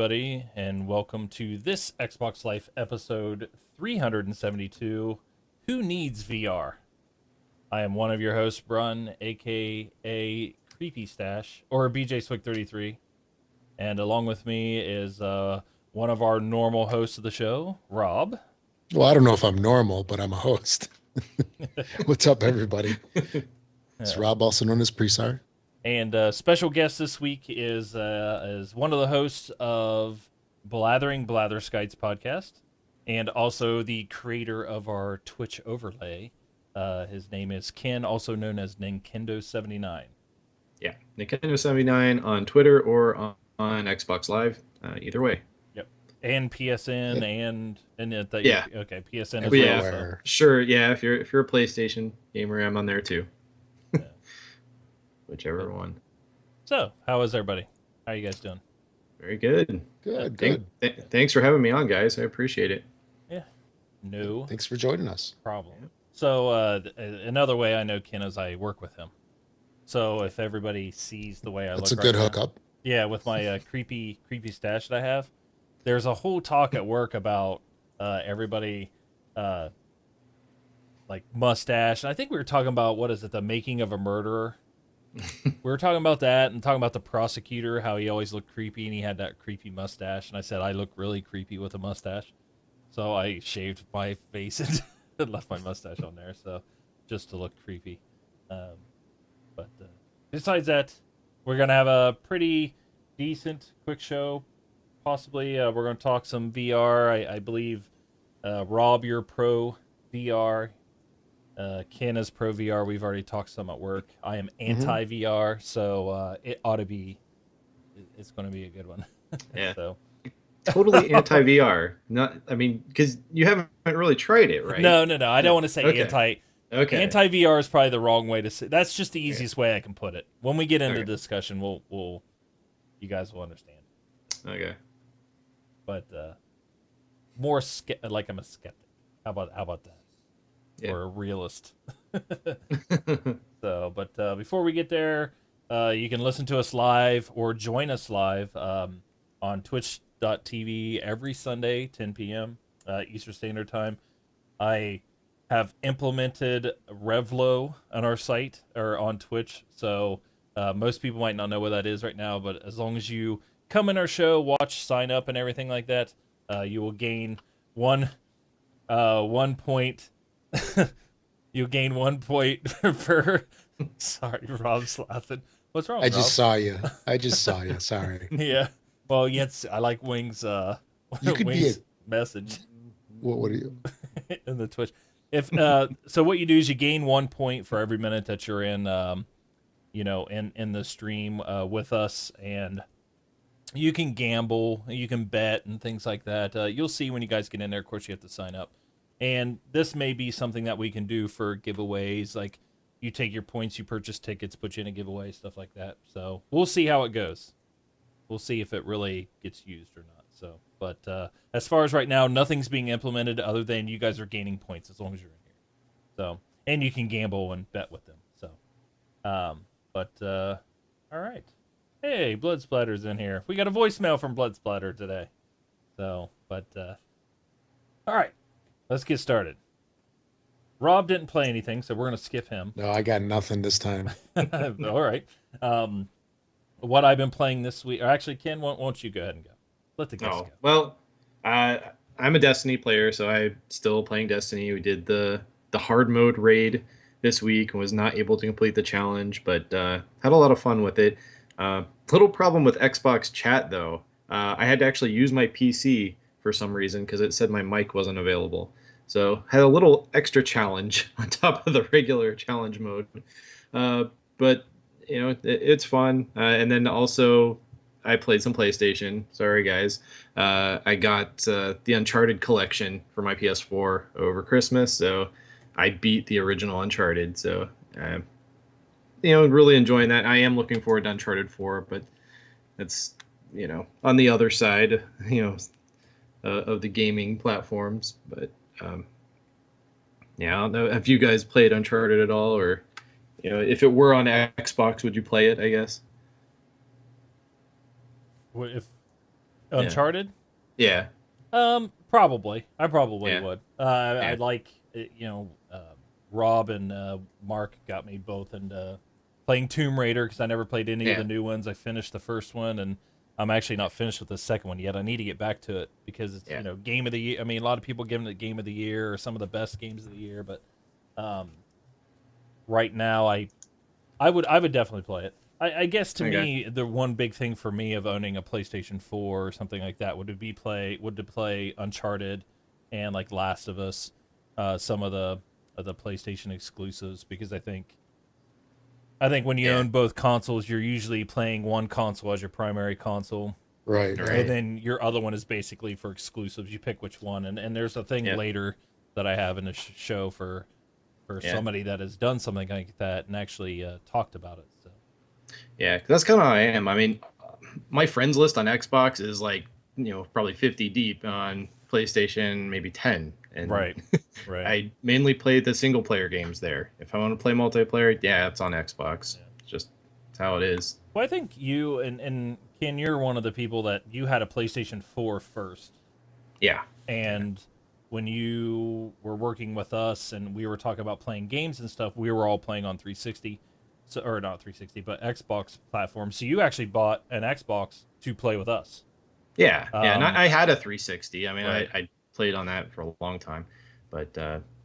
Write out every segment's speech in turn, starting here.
everybody, and welcome to this Xbox Life episode 372, Who Needs VR? I am one of your hosts, Brun, aka Creepy Stash, or BJ Swick 33, and along with me is one of our normal hosts of the show, Rob. Well, I don't know if I'm normal, but I'm a host. What's up, everybody? It's Yeah. Rob, also known as Presar. And special guest this week is one of the hosts of Blathering Blatherskites podcast, and also the creator of our Twitch overlay. His name is Ken, also known as Nintendo79. Yeah, Nintendo79 on Twitter or on Xbox Live. Either way. Yep. And PSN Yep. Yeah. Okay, PSN as well. Everywhere. So, Sure. Yeah, if you're a PlayStation gamer, I'm on there too. yeah. Whichever one. So, how is everybody? How are you guys doing? Very good. Good. Thanks for having me on, guys. I appreciate it. Yeah. No Thanks for joining us. problem. So, another way I know Ken is I work with him. So if everybody sees the way I That's look a good right now- hookup. yeah, with my creepy stash that I have, there's a whole talk at work about everybody like mustache. And I think we were talking about the making of a murderer. We were talking about that and talking about the prosecutor, how he always looked creepy and he had that creepy mustache. And I said I look really creepy with a mustache, so I shaved my face and left my mustache on there, so just to look creepy. But besides that, we're going to have a pretty decent, quick show. Possibly we're going to talk some VR. I believe, Rob, you're pro VR. Ken is pro VR. We've already talked some at work. I am anti-VR, so it ought to be... It's going to be a good one. Yeah. So. Totally anti-VR. Because you haven't really tried it, right? No. I don't want to say Okay. anti... Okay. Anti-VR is probably the wrong way to say. That's just the easiest way I can put it. When we get into Okay. the discussion, we'll you guys will understand. Okay. But like I'm a skeptic. How about that? Yeah. Or a realist. So, but before we get there, you can listen to us live or join us live on Twitch.tv every Sunday, 10 p.m. Eastern Standard Time. I have implemented Revlo on our site or on Twitch, so most people might not know what that is right now, but as long as you come in our show, watch, sign up, and everything like that, you will gain one point. You gain 1 point per. Sorry, Rob's laughing. What's wrong, I Rob? just saw you. Sorry. Yeah. Well, yes, I like Wings. You could Wings be message What are you? in the Twitch. If so, what you do is you gain 1 point for every minute that you're in, in the stream with us, and you can gamble, you can bet, and things like that. You'll see when you guys get in there. Of course, you have to sign up, and this may be something that we can do for giveaways. Like you take your points, you purchase tickets, put you in a giveaway, stuff like that. So we'll see how it goes. We'll see if it really gets used or not. So, but as far as right now, nothing's being implemented other than you guys are gaining points as long as you're in here. So, and you can gamble and bet with them. So, all right. Hey, Blood Splatter's in here. We got a voicemail from Blood Splatter today. So, all right, let's get started. Rob didn't play anything, so we're gonna skip him. No, I got nothing this time. All right. What I've been playing this week, or actually, Ken, won't you go ahead and go? Let the guests go. Well, I'm a Destiny player, so I'm still playing Destiny. We did the hard mode raid this week and was not able to complete the challenge, but had a lot of fun with it. Little problem with Xbox chat though. I had to actually use my PC for some reason because it said my mic wasn't available. So had a little extra challenge on top of the regular challenge mode. But it's fun. And then also I played some PlayStation. Sorry guys. I got the Uncharted collection for my PS4 over Christmas, so I beat the original Uncharted. So really enjoying that. I am looking forward to Uncharted 4, but it's on the other side, of the gaming platforms. But yeah, I don't know. Have you guys played Uncharted at all, or if it were on Xbox, would you play it? I guess. What if Yeah. Uncharted? Yeah. Probably. I probably Yeah. would. I Yeah. like, Rob and Mark got me both into playing Tomb Raider because I never played any of the Yeah. new ones. I finished the first one, and I'm actually not finished with the second one yet. I need to get back to it because it's, Yeah. game of the year. I mean, a lot of people give it game of the year or some of the best games of the year, but um, right now I would definitely play it. I guess to Okay. me the one big thing for me of owning a PlayStation 4 or something like that would to play Uncharted and like Last of Us, some of the PlayStation exclusives because I think when you Yeah. own both consoles you're usually playing one console as your primary console Right, and Right. then your other one is basically for exclusives. You pick which one, and there's a thing Yeah. later that I have in the show for Yeah. somebody that has done something like that and actually talked about it. So Yeah. 'Cause that's kind of how I am. I mean, my friends list on Xbox is like, probably 50 deep. On PlayStation, maybe 10. And right, right, I mainly play the single player games there. If I want to play multiplayer, yeah, it's on Xbox. yeah. It's just it's how it is. Well, I think you and Ken, you're one of the people that you had a PlayStation 4 first, Yeah. Yeah. and when you were working with us and we were talking about playing games and stuff, we were all playing on 360, so or not 360, but Xbox platform. So you actually bought an Xbox to play with us. Yeah. Yeah. And Um, I had a 360. I mean, right, I played on that for a long time. But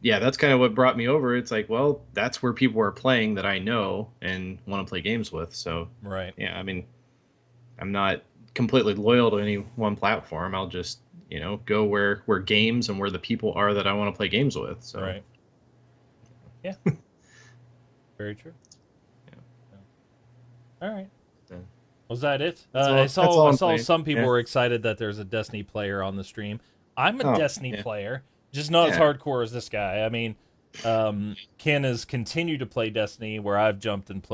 yeah, that's kind of what brought me over. It's like, well, that's where people are playing that I know and want to play games with. So, right, yeah, I mean, I'm not completely loyal to any one platform. I'll just, go where games and where the people are that I want to play games with. So, right. Yeah, very true. yeah, So, all right. uh, Was that it? that's I all. That's saw all I I'm saw playing. some people Yeah. were excited that there's a Destiny player on the stream. I'm a Oh, Destiny yeah. player, just not as Yeah. hardcore as this guy. I mean, Ken has continued to play Destiny, where I've jumped and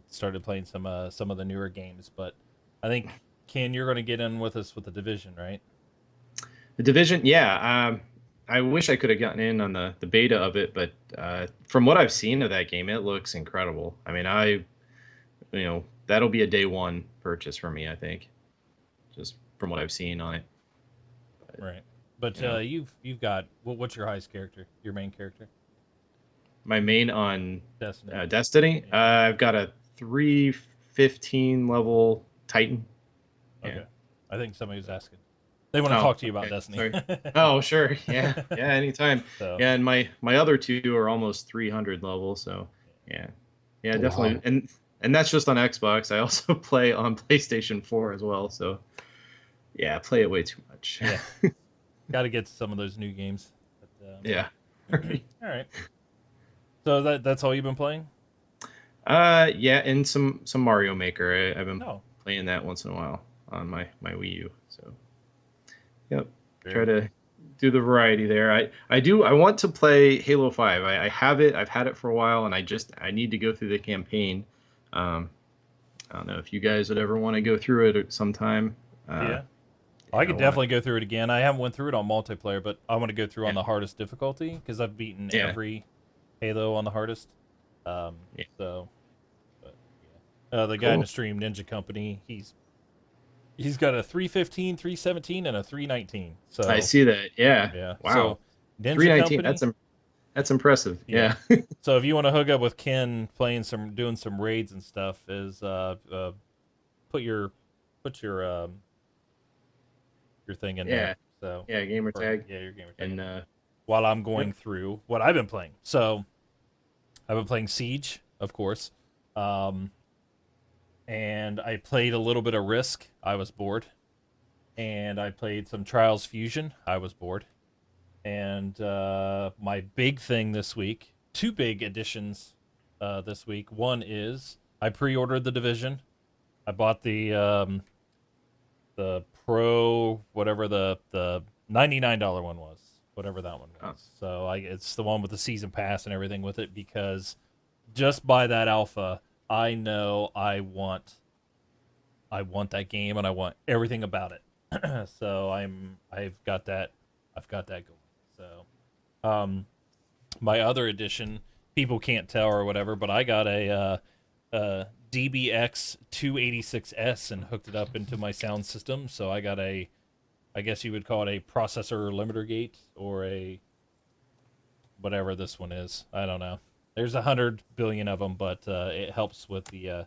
started playing some of the newer games. But I think Ken, you're going to get in with us with the Division, right? The Division, yeah. I wish I could have gotten in on the beta of it, but from what I've seen of that game, it looks incredible. I mean, that'll be a day one purchase for me, I think, just from what I've seen on it. But, Right. But you know, you've got what's your highest character? Your main character? my main on Destiny. Destiny, Yeah. I've got a 315 level Titan. Yeah. Okay. I think somebody was asking. They want to Oh, talk to you about okay. Destiny. Sorry. Oh, sure. Yeah. Yeah. Anytime. So. Yeah. And my other two are almost 300 level. So yeah. Yeah. oh, Definitely. wow. And that's just on Xbox. I also play on PlayStation 4 as well. So yeah, I play it way too much. Yeah. Got to get to some of those new games. Yeah. All right. So that's all you've been playing? Yeah. And some Mario Maker. I've been No. playing that once in a while on my Wii U. So yep. Try Very to cool. do the variety there. I want to play Halo 5. I have it. I've had it for a while, and I need to go through the campaign. Um, I don't know if you guys would ever want to go through it at sometime. Yeah. I Yeah, I could want to. definitely go through it again. I haven't went through it on multiplayer, but I want to go through on Yeah, the hardest difficulty because I've beaten yeah, every Halo on the hardest. Um, yeah. so, but yeah. The guy in the Cool. stream, Ninja Company, he's got a 315, 317, and a 319. I So see that. Yeah. yeah. So Wow. Ninja 319. Company. That's impressive. Yeah. Yeah. So if you want to hook up with Ken doing some raids and stuff, is put your put your thing in there. Yeah. So Yeah. Gamer or tag. yeah, your gamer tag in And there. While I'm yep. going through what I've been playing. So I've been playing Siege, of course. Um, and I played a little bit of Risk. I was bored. And I played some Trials Fusion. I was bored. And my big thing this week, two big additions this week. One is I pre-ordered the Division. I bought the Pro, whatever the $99 one was, whatever that one Oh, was. So it's the one with the season pass and everything with it because just by that alpha, I know I want that game and I want everything about it. So I've got that going. So my other edition, people can't tell or whatever, but I got a DBX 286S and hooked it up into my sound system. So I got a I guess you would call it a processor limiter gate or a whatever this one is. I don't know. There's 100 billion of them, but it helps with the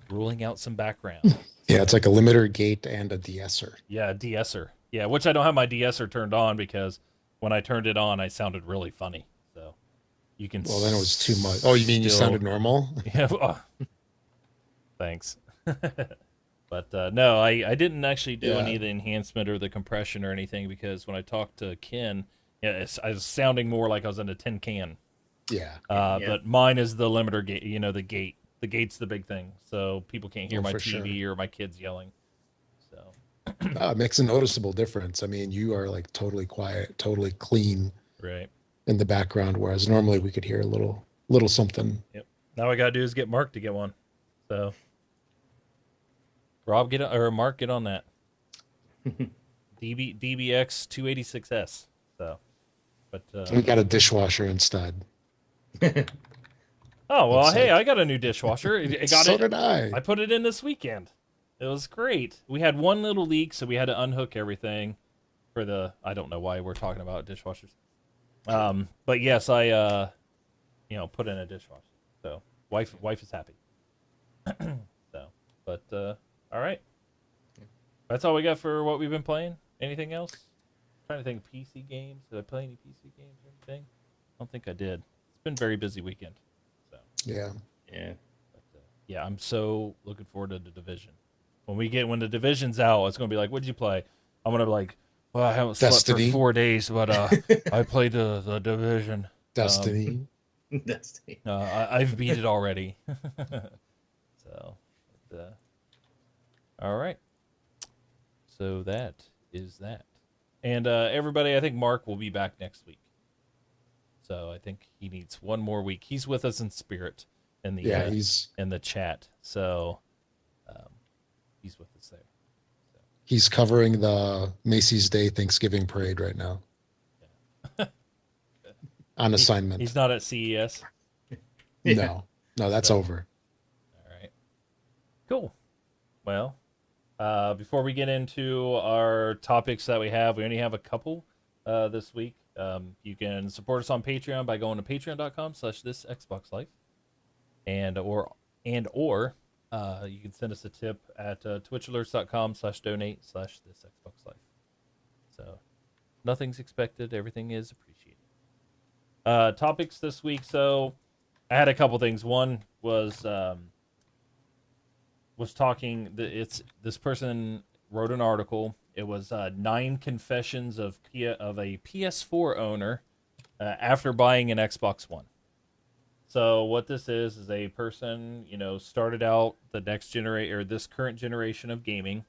ruling out some background. Yeah, it's So like a limiter gate and a de-esser. yeah, de-esser. Yeah, which I don't have my de-esser turned on because when I turned it on, I sounded really funny. So you can Well, then it was too much. Oh, you mean you still sounded normal? yeah. Oh, thanks. But no, I didn't actually do any Yeah, of the enhancement or the compression or anything because when I talked to Ken, yeah, I was sounding more like I was in a tin can. yeah. Yeah. But mine is the limiter gate. You know, the gate. The gate's the big thing, so people can't hear Oh, my for sure. TV or my kids yelling. So It makes a noticeable difference. I mean, you are like totally quiet, totally clean right. in the background, whereas normally we could hear a little something. Yep. Now what I gotta do is get Mark to get one. So Rob, or Mark, get on that. DBX 286S. So, but We got a dishwasher instead. oh well, Looks hey, I like. got a new dishwasher. It got So it. did I. I put it in this weekend. It was great. We had one little leak, so we had to unhook everything for the. I don't know why we're talking about dishwashers. But yes, I put in a dishwasher. So wife is happy. So, but all right, that's all we got for what we've been playing. Anything else? Trying to think. PC games. Did I play any PC games or anything? I don't think I did. It's been a very busy weekend. So. Yeah. Yeah. But, yeah, I'm so looking forward to the division. When the division's out, it's gonna be like, what'd you play? I'm gonna be like, well, I haven't slept for Destiny. 4 days, but I played the division. Um, Destiny. That's I've beat it already. So, but, all right. So that is that. And everybody, I think Mark will be back next week. So I think he needs one more week. He's with us in spirit Yeah, he's in the chat. So um, he's with us there. So, he's covering the Macy's Day Thanksgiving parade right now yeah. on He's assignment. not at CES. Yeah. No, no, that's So over. all right, cool. Well, before we get into our topics that we only have a couple this week. You can support us on Patreon by going to patreon.com/this Xbox Life, and or you can send us a tip at twitchalerts.com/donate/this Xbox Life. So nothing's expected, everything is appreciated. Topics this week. So I had a couple things. One was talking. It's this person wrote an article. It was 9 confessions of a PS4 owner after buying an Xbox One. So what this is a person started out the next generation or this current generation of gaming,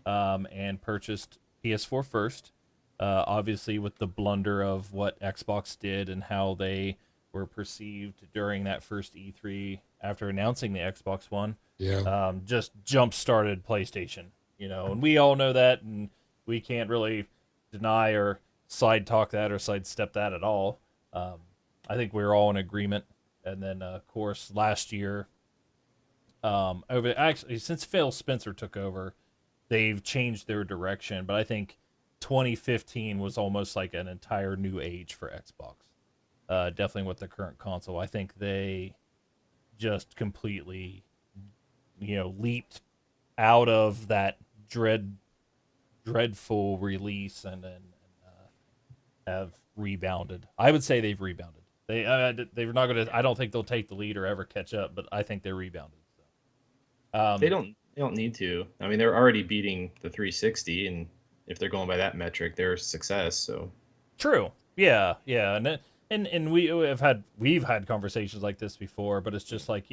and purchased PS4 first. Obviously, with the blunder of what Xbox did and how they were perceived during that first E3 after announcing the Xbox One, Yeah. just jump started PlayStation. And we all know that, and we can't really deny or side talk that or sidestep that at all. I think we're all in agreement. And then, of course, last year, over actually since Phil Spencer took over, they've changed their direction. But I think 2015 was almost like an entire new age for Xbox. Definitely with the current console, I think they just completely, leaped out of that dreadful release and then have rebounded. I would say they've rebounded. They're not gonna. I don't think they'll take the lead or ever catch up, but I think they're rebounded. So, They don't need to. I mean, they're already beating the 360, and if they're going by that metric, they're a success. So true. Yeah, yeah, and we've had conversations like this before, but it's just like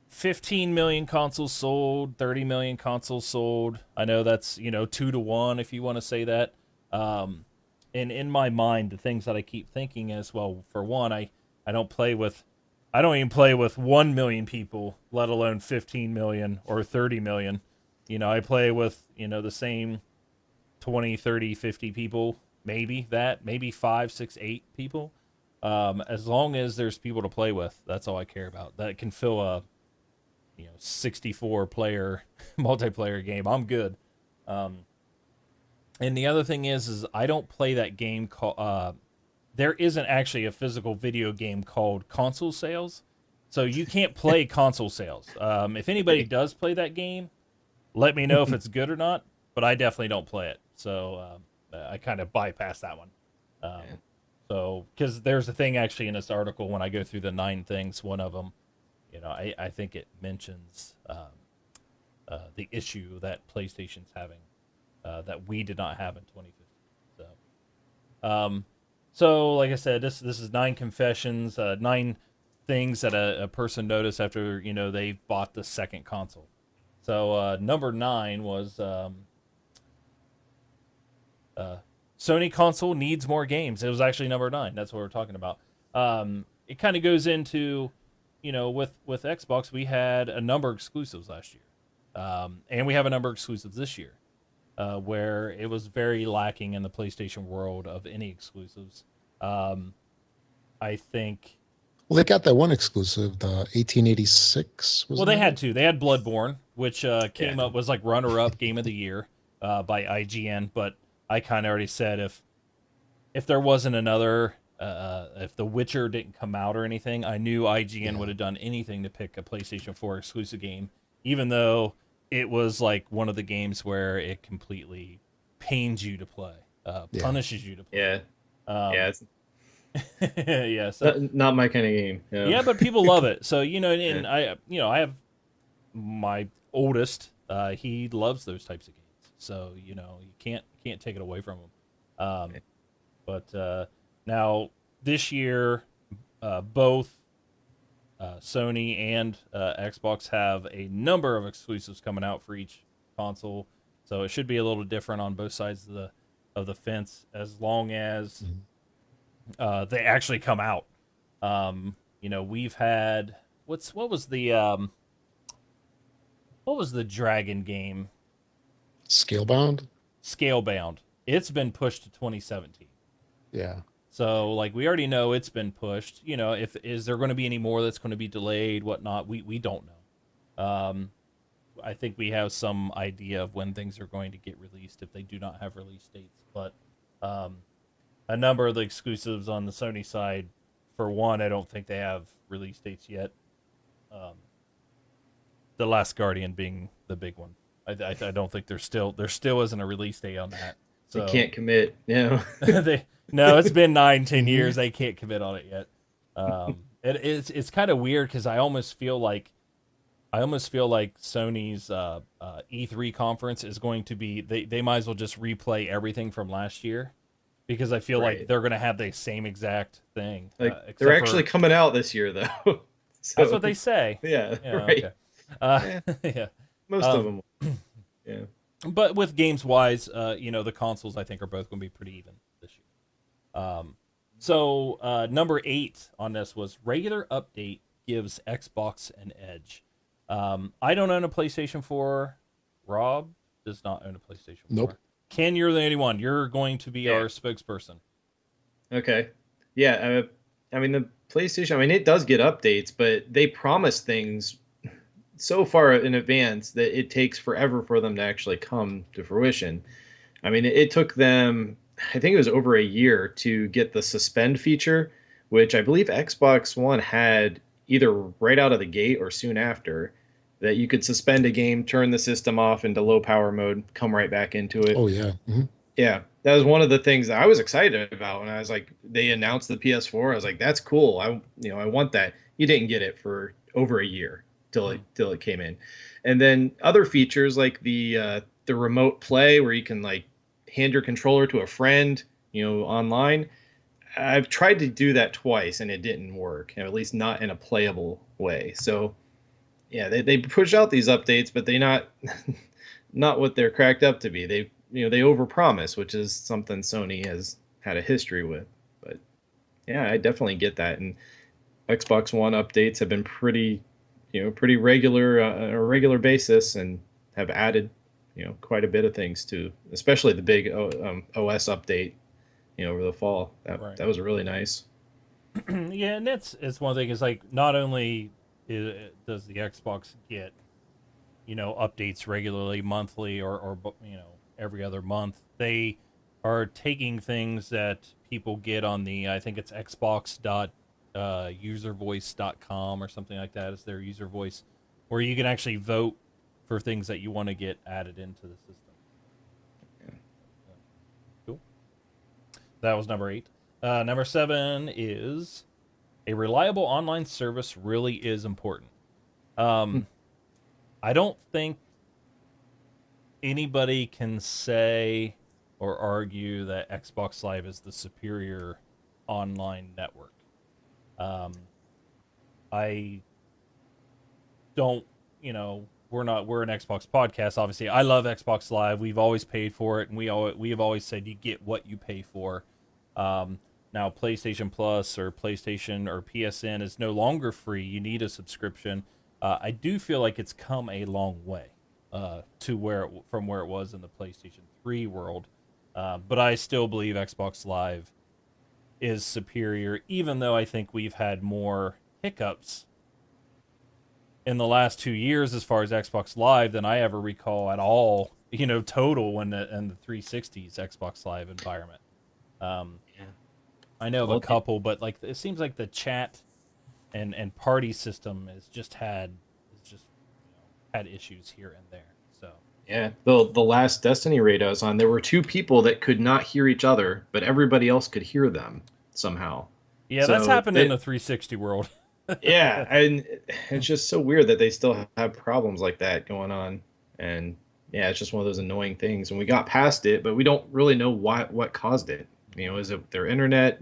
15 million consoles sold, 30 million consoles sold. I know that's 2 to 1 if you want to say that. Um, and in my mind, the things that I keep thinking is, well, for one, I don't play with, I don't even play with 1 million people, let alone 15 million or 30 million. I play with the same 20, 30, 50 people, maybe 5, 6, 8 people. As long as there's people to play with, that's all I care about. That can fill a 64 player multiplayer game. I'm good. Um, And the other thing is I don't play that game called. There isn't actually a physical video game called console sales, so you can't play console sales. If anybody Okay. does play that game, let me know if it's good or not. But I definitely don't play it, so I kind of bypass that one. Yeah. So because there's a thing actually in this article when I go through the 9 things, one of them, I think it mentions the issue that PlayStation's having that we did not have in 2015. Um, so like I said, this is 9 confessions, 9 things that a person noticed after they bought the second console. So number 9 was uh, Sony console needs more games. It was actually number 9. That's what we're talking about. It kind of goes into, with Xbox, we had a number of exclusives last year, and we have a number of exclusives this year, where it was very lacking in the PlayStation world of any exclusives. Um, I think. Well, they got that one exclusive, the 1886, Well, wasn't they that had it? to. They had Bloodborne, which Yeah. came up was like runner-up game of the year by IGN. But I kind of already said if there wasn't another, if The Witcher didn't come out or anything, I knew IGN would Yeah. have done anything to pick a PlayStation 4 exclusive game, even though it was like one of the games where it completely pains you to play, Yeah. punishes you to play. Yeah. Yeah. Um, It's yeah, so not my kind of game. yeah, Yeah. but people love it. So Yeah. and I have my oldest. He loves those types of games. So you can't take it away from him. But now this year, both Sony and Xbox have a number of exclusives coming out for each console. So it should be a little different on both sides of the fence, as long as Mhm. they actually come out. We've had what was the dragon game? Scalebound? Scalebound. It's been pushed to 2017. Yeah. So like we already know it's been pushed. If is there going to be any more that's going to be delayed, whatnot? We don't know. I think we have some idea of when things are going to get released if they do not have release dates. But um, a number of the exclusives on the Sony side, for one, I don't think they have release dates yet. Um, the Last Guardian being the big one. I don't think there still isn't a release date on that. They So can't commit. they no, it's been 9-10 years. Hmm. They can't commit on it yet. It's kind of weird because I almost feel like Sony's E3 conference is going to be they might as well just replay everything from last year because I feel like Right. they're gonna have the same exact thing Like they're except actually for coming out this year though. that's So what they say. yeah, Yeah, right. okay. Yeah, Yeah. most of Um, them. Yeah. but with games wise, the consoles I think are both going to be pretty even this year. So number 8 on this was regular update gives Xbox an edge. I don't own a PlayStation 4. Rob does not own a PlayStation Nope. 4. Ken, you're the only one. You're going to be Yeah. our spokesperson. Okay. Yeah. I mean the PlayStation. I mean it does get updates, but they promise things so far in advance that it takes forever for them to actually come to fruition. I mean, it took them, I think it was over a year to get the suspend feature, which I believe Xbox One had either right out of the gate or soon after, that you could suspend a game, turn the system off into low power mode, come right back into it. Oh, yeah. Yeah, that was one of the things that I was excited about when I was like, they announced the PS4. I was like, that's cool. I want that. You didn't get it for over a year till it came in, and then other features like the remote play where you can like hand your controller to a friend, online. I've tried to do that twice and it didn't work, at least not in a playable way. So yeah, they push out these updates, but they not not what they're cracked up to be. They overpromise, which is something Sony has had a history with. But yeah, I definitely get that. And Xbox One updates have been pretty regular on a regular basis, and have added quite a bit of things to, especially the big OS update over the fall. Right. That was really nice. Yeah, and it's one thing is like not only does the Xbox get updates regularly, monthly, or every other month. They are taking things that people get on the, I think it's Xbox dot uservoice.com or something like that is their user voice, where you can actually vote for things that you want to get added into the system. Cool. That was number 8. Number 7 is a reliable online service really is important. I don't think anybody can say or argue that Xbox Live is the superior online network. Um, I don't, we're an Xbox podcast. Obviously, I love Xbox Live. We've always paid for it, and we have always said you get what you pay for. Now, PlayStation Plus or PlayStation or PSN is no longer free. You need a subscription. I do feel like it's come a long way from where it was in the PlayStation 3 world. But I still believe Xbox Live is superior, even though I think we've had more hiccups in the last 2 years as far as Xbox Live than I ever recall at all. Total in the 360's Xbox Live environment. Yeah. I know of a Well, couple, but like it seems like the chat and party system has just had issues here and there. So yeah. The last Destiny raid I was on, there were two people that could not hear each other, but everybody else could hear them somehow. yeah, that's So happened in the 360 world. yeah, and it's just so weird that they still have problems like that going on. And yeah, it's just one of those annoying things. And we got past it, but we don't really know what caused it. Is it their internet?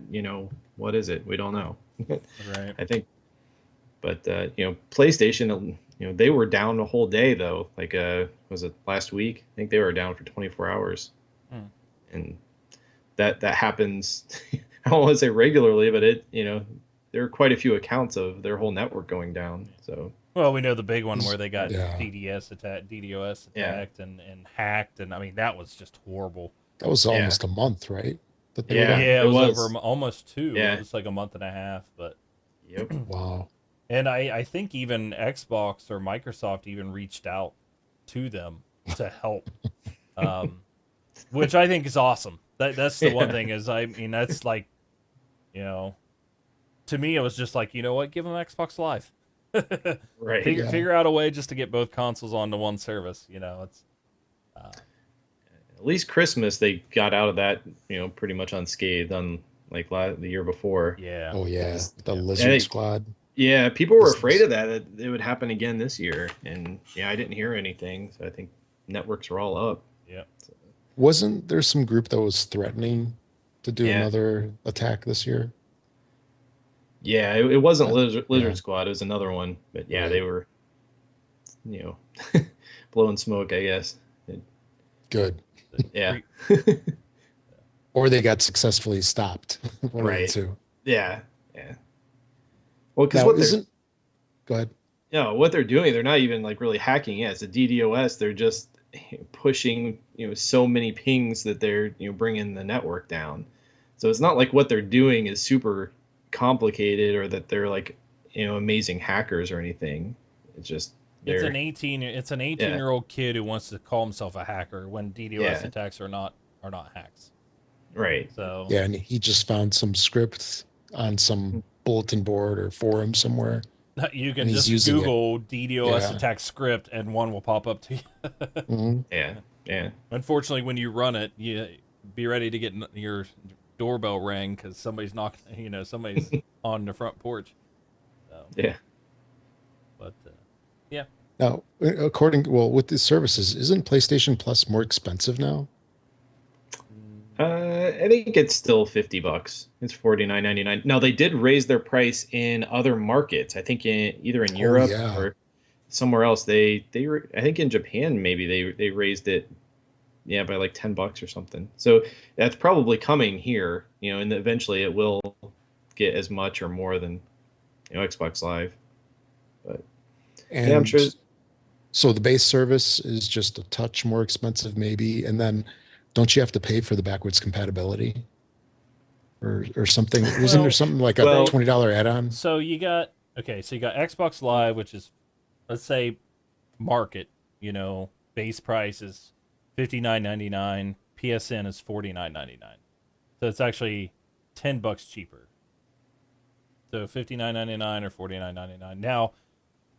What is it? We don't know. Right. I think, but PlayStation, they were down the whole day though. Like, was it last week? I think they were down for 24 hours, Hmm. and that happens. I don't want to say regularly, but there are quite a few accounts of their whole network going down. So Well, we know the big one where they got Yeah, DDoS yeah, attacked and hacked, and I mean that was just horrible. that was yeah, almost a month, right? That they were yeah. down. Yeah, it It was over was. almost 2. It Yeah. was like a month and a half, but Yep. Wow. and I think even Xbox or Microsoft even reached out to them to help, um, which I think is awesome. That's the one Yeah. thing is I mean that's like you know to me it was just like what, give them Xbox Live. Right. figure Yeah. figure out a way just to get both consoles onto one service. It's uh, At least Christmas they got out of that, pretty much unscathed on like the year before. yeah, Oh yeah, 'Cause the I Lizard think, Squad yeah, people were afraid business. of that it would happen again this year, and yeah, I didn't hear anything, so I think networks are all up. yeah. So, Wasn't there some group that was threatening to do yeah, another attack this year? yeah, it wasn't Uh, Lizard yeah, Squad, it was another one, but yeah, they right. were, you know, blowing smoke, I guess. Good. The Yeah, Or they got successfully stopped. One of the right. two. Yeah, yeah. Well, because Now, isn't, go ahead. what they're doing, they're not even like really hacking. Yeah, it's a DDoS. They're just pushing, so many pings that they're, bringing the network down. So it's not like what they're doing is super complicated or that they're like, amazing hackers or anything. It's just they're, It's an 18 yeah, year old kid who wants to call himself a hacker when DDoS yeah, attacks are not hacks. right. So Yeah, and he just found some script on some bulletin board or forum somewhere, you and can he's just using it. Google DDoS Yeah. attack script and one will pop up to you. Hmm. Yeah, yeah, Unfortunately, when you run it, you be ready to get your doorbell rang because somebody's knocking. Somebody's on the front porch. So, yeah. but yeah, Now, with the services, isn't PlayStation Plus more expensive now? I think it's still $50. It's 49.99. Now they did raise their price in other markets. I think either in Oh Europe yeah. or somewhere else. I think in Japan maybe they raised it, yeah, by like $10 or something. So that's probably coming here, and eventually it will get as much or more than Xbox Live. But yeah, I'm sure. And so the base service is just a touch more expensive, maybe. And then don't you have to pay for the backwards compatibility or something? Isn't there well, something like a Well, they $20 add-on? so you got so you got Xbox Live, which is let's say market, base price is $59.99. PSN is $49.99. So it's actually $10 cheaper. So $59.99 or $49.99. Now,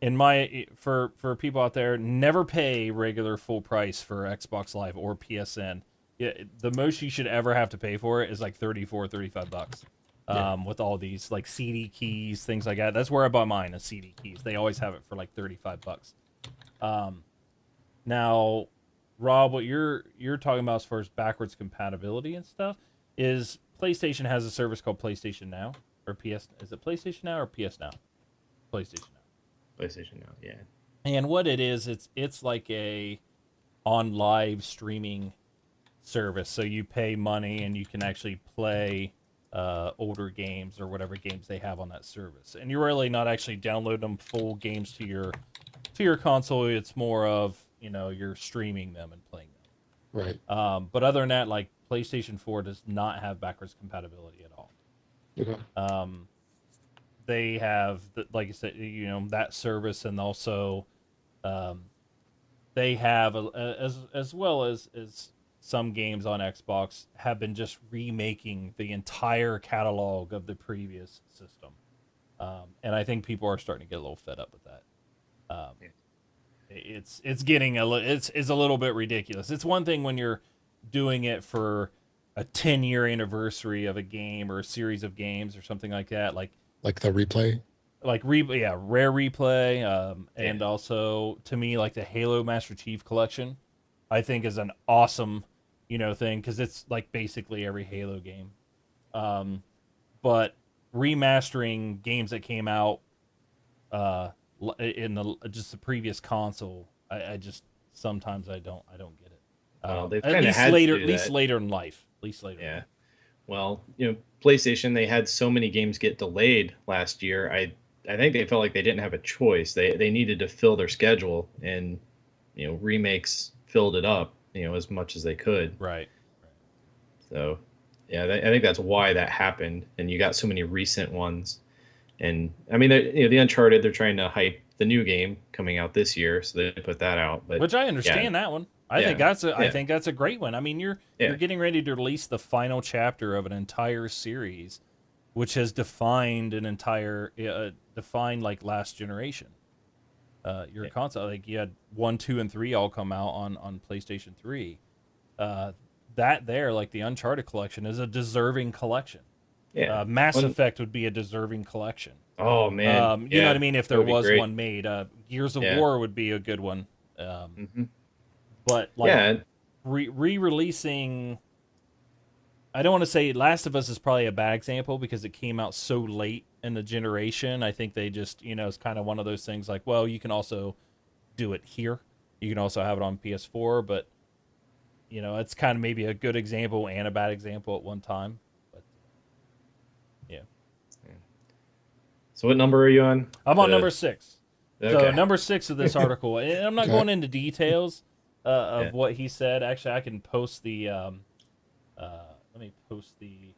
in my for people out there, never pay regular full price for Xbox Live or PSN. The most you should ever have to pay for it is like 34, $35. Yeah. With all these like CD keys, things like that. That's where I bought mine, is CD keys. They always have it for like $35. Um, Now, Rob, what you're talking about as far as backwards compatibility and stuff is PlayStation has a service called PlayStation Now or PS. Is it PlayStation Now or PS Now? PlayStation Now. PlayStation Now, yeah. And what it is, it's like a on live streaming service. So you pay money and you can actually play older games or whatever games they have on that service. And you're really not actually downloading them full games to your console. It's more of, you're streaming them and playing Right. them. But other than that, like PlayStation 4 does not have backwards compatibility at all. Okay. They have, like I said, that service, and also they have as well as some games on Xbox have been just remaking the entire catalog of the previous system, and I think people are starting to get a little fed up with that. Um, Yeah. it's getting it's a little bit ridiculous. It's one thing when you're doing it for a 10-year anniversary of a game or a series of games or something like that, Like the replay. rare replay, Yeah. and also to me like the Halo Master Chief Collection, I think is an awesome thing, because it's like basically every Halo game. But remastering games that came out uh, in the previous console, I just sometimes I don't get it. Well, they've At kind of least had to later, do that. later in life, at least later. In Yeah. life. Well, PlayStation, they had so many games get delayed last year. I think they felt like they didn't have a choice. They needed to fill their schedule, and remakes filled it up, as much as they could. Right. So, yeah, I think that's why that happened. And you got so many recent ones. And I mean, the Uncharted, they're trying to hype the new game coming out this year, so they put that out. But Which I yeah, understand that one. yeah, I yeah, think that's a great one. I mean, you're yeah, getting ready to release the final chapter of an entire series, which has defined an entire defined like last generation. Your yeah, console, like you had 1, 2, and 3 all come out on PlayStation 3. Uh, that there, like the Uncharted collection, is a deserving collection. yeah. Mass One, Effect would be a deserving collection. oh man, You know what I yeah, mean? If that there would be was great. one made, Gears of Yeah, War would be a good one. Um, hmm but like yeah, re-releasing, I don't want to say Last of Us is probably a bad example because it came out so late in the generation. I think they just, it's kind of one of those things like, well, you can also do it here. You can also have it on PS4, but it's kind of maybe a good example and a bad example at one time. But yeah, yeah. So what number are you on? I'm on number 6. So Okay. number 6 of this article, and I'm not Okay. going into details Yeah. of what he said. Actually, I can post let me post the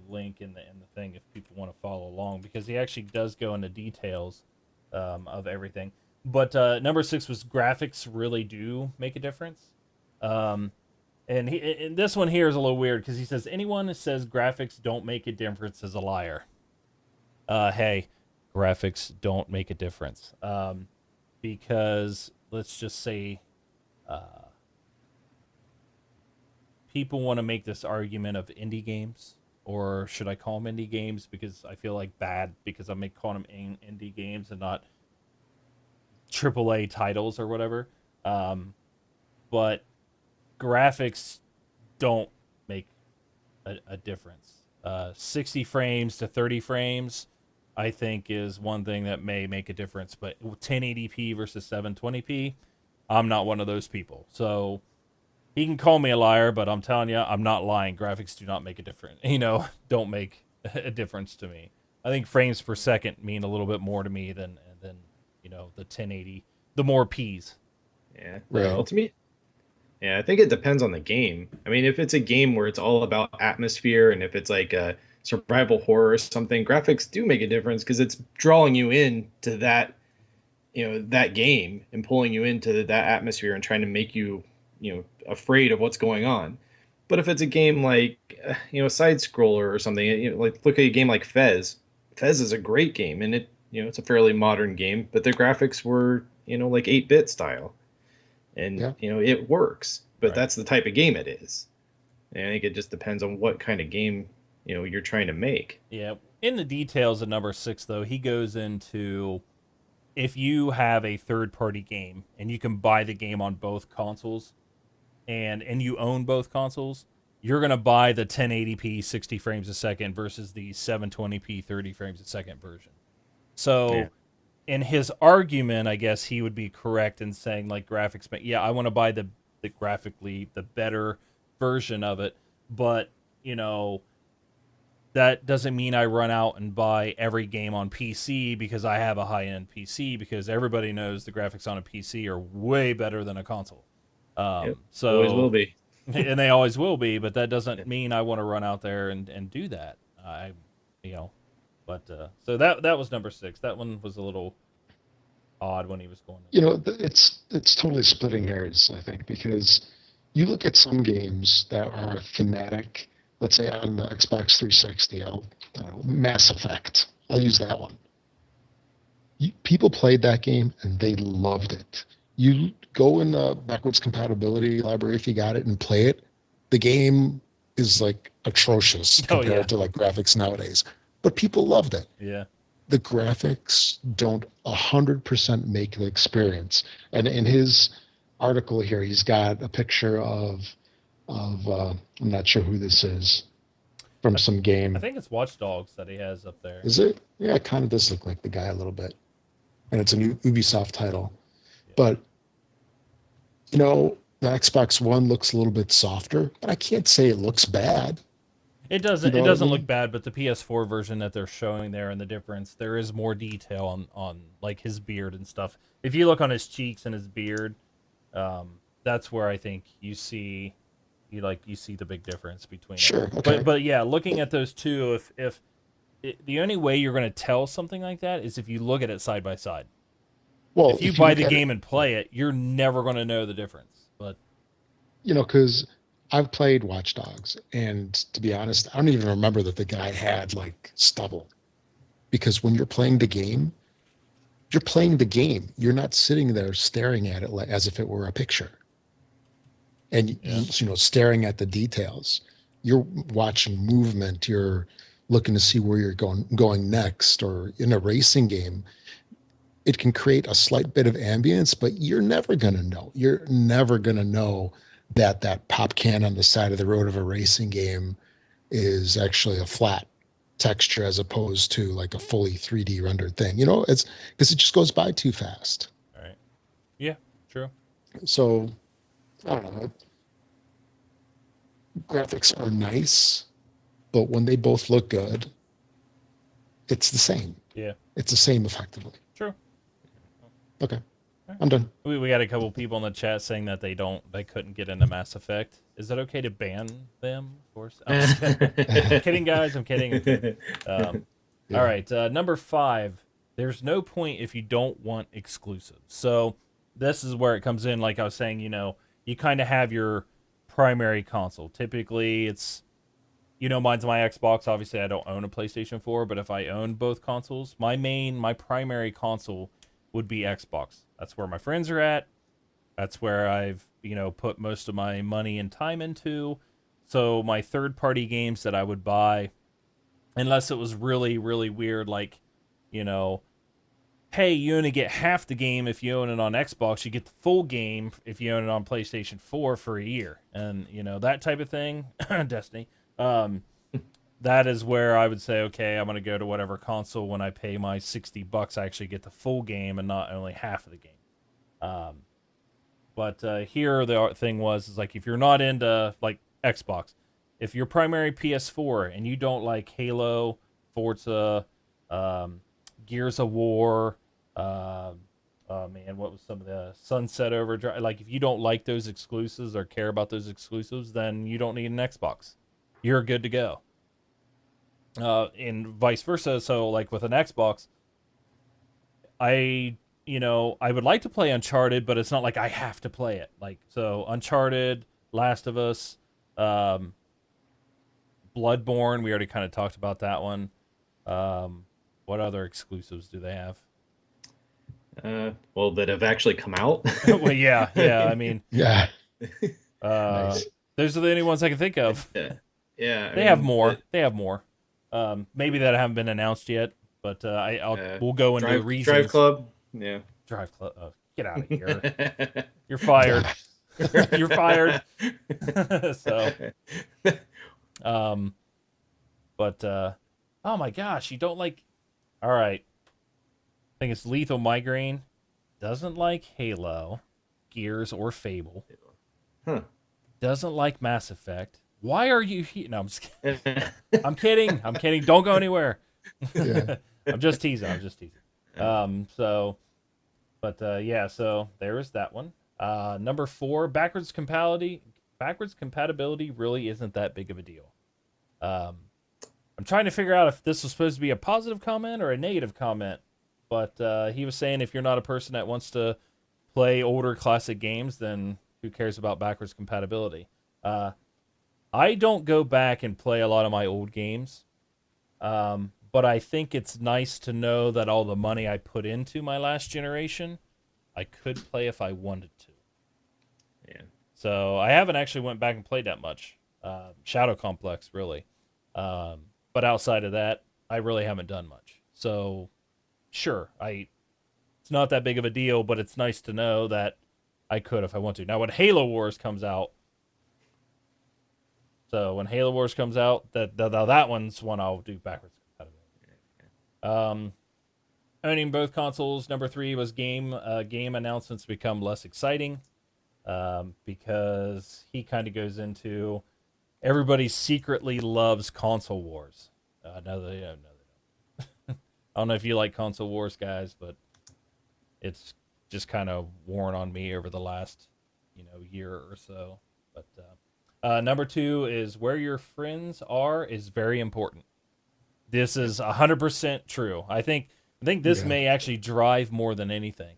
link in the thing if people want to follow along, because he actually does go into details of everything. But number 6 was graphics really do make a difference. Um, and this one here is a little weird because he says anyone who says graphics don't make a difference is a liar. Hey, graphics don't make a difference. Because let's just say uh, people want to make this argument of indie games, or should I call them indie games? Because I feel like bad because I'm calling them indie games and not AAA titles or whatever. But graphics don't make a difference. 60 frames to 30 frames, I think, is one thing that may make a difference. But 1080p versus 720p, I'm not one of those people. So he can call me a liar, but I'm telling you, I'm not lying. Graphics do not make a difference. Don't make a difference to me. I think frames per second mean a little bit more to me than the 1080, the more P's. Yeah. Right. Well, So to me, yeah, I think it depends on the game. I mean, if it's a game where it's all about atmosphere, and if it's like a survival horror or something, graphics do make a difference because it's drawing you in to that that game and pulling you into that atmosphere and trying to make you afraid of what's going on. But if it's a game like a side scroller or something, like look at a game like Fez. Fez is a great game, and it's a fairly modern game, but the graphics were like 8-bit style, and Yeah. it works. But Right. that's the type of game it is. And I think it just depends on what kind of game you're trying to make. Yeah. In the details of number six, though, he goes into if you have a third party game and you can buy the game on both consoles and you own both consoles, you're going to buy the 1080p 60 frames a second versus the 720p 30 frames a second version. Yeah. So in his argument, I guess he would be correct in saying like graphics, but yeah, I want to buy the graphically the better version of it, but you know that doesn't mean I run out and buy every game on PC because I have a high end PC because everybody knows the graphics on a PC are way better than a console. Yep. Always will So be. and they always will be, but that Yeah. doesn't mean I want to run out there and do that. I, you know, but so that was number six. That one was a little odd when he was going You into know, it's totally splitting hairs, I think, because you look at some games that are thematic. Let's say on the Xbox 360, I don't know, Mass Effect. I'll use that one. People played that game and they loved it. You go in the backwards compatibility library if you got it and play it. The game is like atrocious it. Oh yeah, compared to like graphics nowadays, but people loved it. yeah. The graphics don't 100% make the experience. And in his article here, he's got a picture of I'm not sure who this is from I, th- some I game. think it's Watch Dogs that he has up there. Is it? Yeah, it kind of does look like the guy a little bit. And it's a new Ubisoft title. Yeah. But the Xbox One looks a little bit softer, but I can't say it looks bad. It You doesn't. know It what I doesn't look mean? bad, but the PS4 version that they're showing there and the difference, there is more detail on like his beard and stuff. If you look on his cheeks and his beard, that's where I think you see the big difference between it. Sure. But Okay. yeah, looking at those two, if the only way you're going to tell something like that is if you look at it side by side. Well, If you if you buy look the at it, game and play it, you're never going to know the difference. But because I've played Watch Dogs, and to be honest, I don't even remember that the guy had like stubble. Because when you're playing the game. You're not sitting there staring at it like, as if it were a picture, and yeah, staring at the details. You're watching movement. You're looking to see where you're going next. Or in a racing game, it can create a slight bit of ambience, but you're never going to know. You're never going to know that that pop can on the side of the road of a racing game is actually a flat texture as opposed to like a fully 3D rendered thing. It's because it just goes by too fast. all right, yeah, true. So I don't know. Graphics are nice, but when they both look good, it's the same. Yeah, It's the same effectively. true. Okay, All right. I'm done. We got a couple people in the chat saying that they couldn't get into Mass Effect. Is it okay to ban them? Of course, I'm just kidding. Kidding, guys. I'm kidding. I'm kidding. Um, all Yeah. right, number five. There's no point if you don't want exclusives. So this is where it comes in. Like I was saying, you kind of have your primary console. Typically, it's mine's my Xbox. Obviously, I don't own a PlayStation 4, but if I own both consoles, my primary console would be Xbox. That's where my friends are at. That's where I've, put most of my money and time into. So my third party games that I would buy, unless it was really, really weird, like, you know, hey, you only get half the game if you own it on Xbox. You get the full game if you own it on PlayStation 4 for a year. And, that type of thing, Destiny. Um, that is where I would say, okay, I'm going to go to whatever console when I pay my $60. I actually get the full game and not only half of the game. Um, but here the thing is like if you're not into like Xbox, if you're primary PS4 and you don't like Halo, Forza, um, Gears of War, oh man, what was some of the Sunset Overdrive? Like if you don't like those exclusives or care about those exclusives, then you don't need an Xbox. You're good to go. And vice versa. So like with an Xbox, I I would like to play Uncharted, but it's not like I have to play it. Like, so Uncharted, Last of Us, um, Bloodborne. We already kind of talked about that one. What other exclusives do they have? Well, that have actually come out. Well, yeah, yeah. I mean, Yeah, uh, nice. those are the only ones I can think of. Yeah, yeah. I They have mean, more. They have more. Maybe that haven't been announced yet, but uh, we'll go into the Drive reasons. Club. Yeah. Drive Club. Oh, get out of here. You're fired. You're fired. So, um, but oh my gosh, you don't like. All right, I think it's Lethal Migraine. Doesn't like Halo, Gears, or Fable. Huh. Doesn't like Mass Effect. Why are you here? No, I'm just kidding. I'm kidding. I'm kidding. Don't go anywhere. Yeah, I'm just teasing. I'm just teasing. So, but yeah, so there is that one. Number 4, backwards compatibility. Backwards compatibility really isn't that big of a deal. Um, I'm trying to figure out if this was supposed to be a positive comment or a negative comment, but he was saying if you're not a person that wants to play older classic games, then who cares about backwards compatibility? Uh, I don't go back and play a lot of my old games, but I think it's nice to know that all the money I put into my last generation, I could play if I wanted to. Yeah. So I haven't actually went back and played that much. Shadow Complex, really. But outside of that, I really haven't done much. So sure, I it's not that big of a deal, but it's nice to know that I could if I want to. Now when Halo Wars comes out, when Halo Wars comes out, that one's one I'll do backwards compatibility. Um, owning both consoles. Number 3 was game announcements become less exciting, because he kind of goes into everybody secretly loves console wars. No, they don't. No, they don't. I don't know if you like console wars, guys, but it's just kind of worn on me over the last year or so. But number 2 is where your friends are is very important. This is 100% true. I think this yeah, may actually drive more than anything.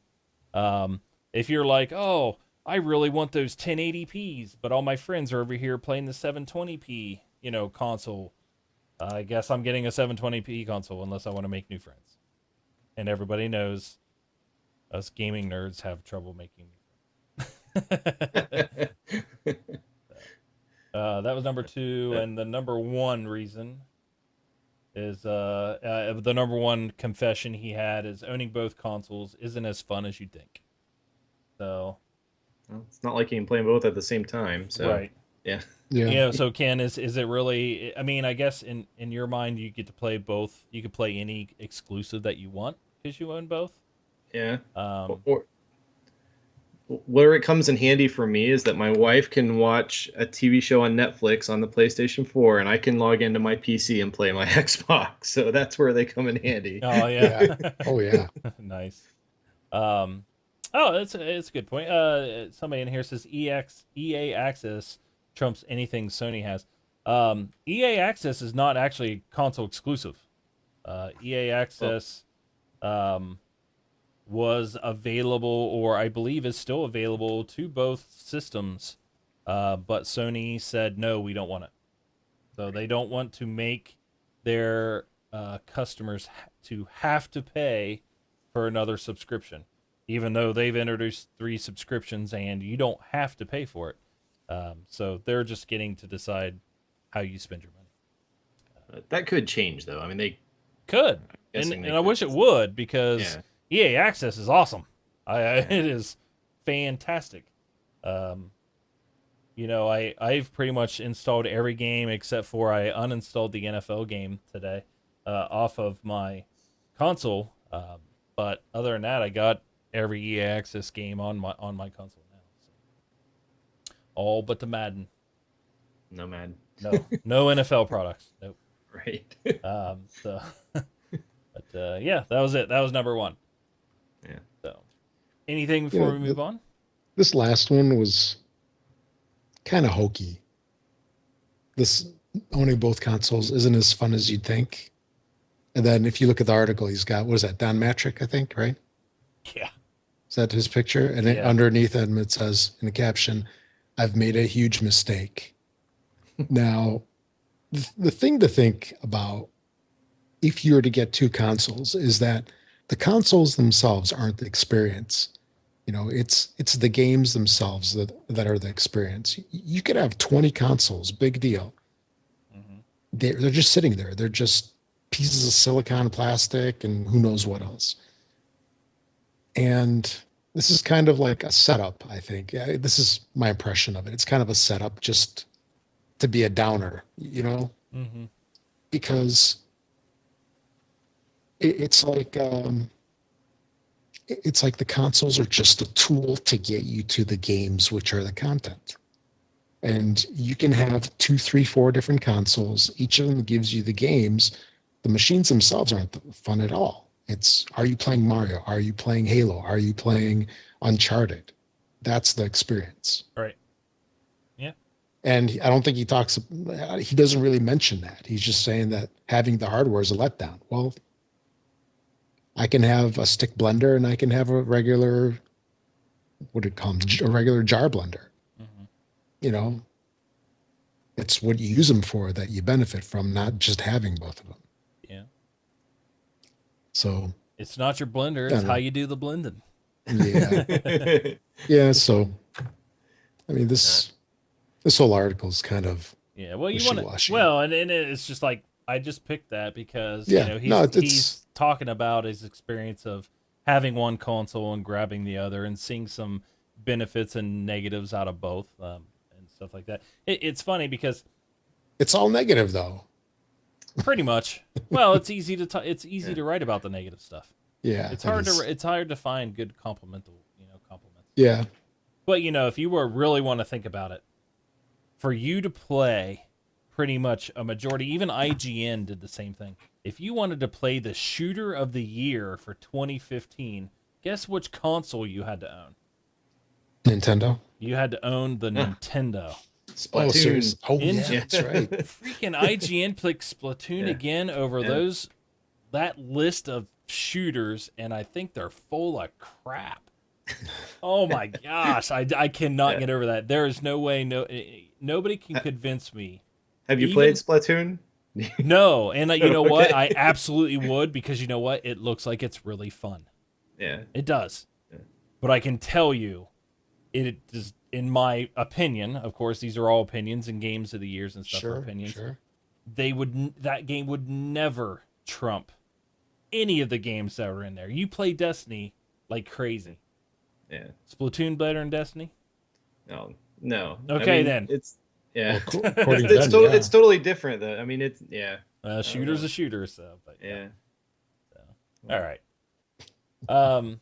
If you're like, oh, I really want those 1080p's, but all my friends are over here playing the 720p, console. I guess I'm getting a 720p console unless I want to make new friends. And everybody knows us gaming nerds have trouble making new friends. That was number 2, and the number 1 reason is the number 1 confession he had is owning both consoles isn't as fun as you think. So Well, it's not like you can play them both at the same time. So, right. yeah. yeah. So Ken, is it really? I mean, I guess in your mind, you get to play both. You could play any exclusive that you want because you own both. Yeah. Um, Or where it comes in handy for me is that my wife can watch a TV show on Netflix on the PlayStation 4, and I can log into my PC and play my Xbox. So that's where they come in handy. oh Yeah. yeah, Oh yeah. nice. Um, oh, it's a good point. Somebody in here says EA Access trumps anything Sony has. EA Access is not actually console exclusive. EA Well, Access um, was available, or I believe is still available to both systems, but Sony said no, we don't want it. So they don't want to make their customers to have to pay for another subscription, even though they've introduced 3 subscriptions and you don't have to pay for it. So they're just getting to decide how you spend your money. that could change, though. I mean, Could, and guessing they I could. wish it would because Yeah. EA Access is awesome. Yeah. It is fantastic. Um, I've pretty much installed every game except for I uninstalled the NFL game today off of my console. But other than that, I got every EA Access game on my console now. So all but the Madden. Nomad. No NFL products. Nope. Right. So, but yeah, that was it. That was number 1. Yeah. So, anything You before know, we move on? this last one was kind of hokey. This owning both consoles isn't as fun as you'd think. And then if you look at the article, he's got, what is that, Don Matrick, I think, right? Yeah. Is that his picture? And it, Yeah. underneath him, it says in the caption, "I've made a huge mistake." Now, the thing to think about if you were to get two consoles is that the consoles themselves aren't the experience. It's the games themselves that are the experience. You could have 20 consoles, big deal. Hmm. They're just sitting there. They're just pieces of silicon plastic and who knows what else. And this is kind of like a setup, I think. Yeah, this is my impression of it. It's kind of a setup just to be a downer, Hmm. because it's like it's like the consoles are just a tool to get you to the games, which are the content. And you can have two, three, four different consoles. Each of them gives you the games. The machines themselves aren't fun at all. It's, are you playing Mario? Are you playing Halo? Are you playing Uncharted? That's the experience. Right. Yeah. And I don't think he doesn't really mention that. He's just saying that having the hardware is a letdown. Well, I can have a stick blender and I can have a regular, what it comes, a regular jar blender. Hmm. You know, it's what you use them for that you benefit from, not just having both of them. Yeah. So It's not your blender, I it's don't how know. you do the blending. Yeah. Yeah. So, I mean, Uh, this whole article is kind of Yeah, well, you want to. wishy-washy. Well, and it's just like I just picked that because Yeah. No, it's he's talking about his experience of having one console and grabbing the other and seeing some benefits and negatives out of both, and stuff like that. It's funny because it's all negative though. pretty much, well, it's easy to it's easy yeah. to write about the negative stuff. Yeah, It's it hard to is. it's hard to find good compliments. Yeah. But if you were really want to think about it, for you to play pretty much a majority, even IGN did the same thing. If you wanted to play the shooter of the year for 2015, guess which console you had to own? Nintendo. You had to own the Huh. Nintendo. Oh, Splatoon. serious. Oh, In yeah, Yeah. that's right. freaking IGN picked Splatoon Yeah. again over Yeah. that list of shooters, and I think they're full of crap. Oh my gosh, I cannot Yeah. get over that. There is no way, nobody can Ha- convince me. Have you played Even Splatoon? No, and you know what? I Okay. absolutely would because you know what? It looks like it's really fun. Yeah. It does. Yeah. But I can tell you, it is, in my opinion, of course, these are all opinions and games of the years and stuff are Sure, opinions. sure. That game would never trump any of the games that were in there. You play Destiny like crazy. Yeah. Splatoon better than Destiny? No. No. I Okay mean, then. it's yeah. Well, according to It's them, yeah. it's totally different though. I mean, it's yeah. I don't Shooter's know. a shooter, so but yeah. Yeah. So. All right. Um,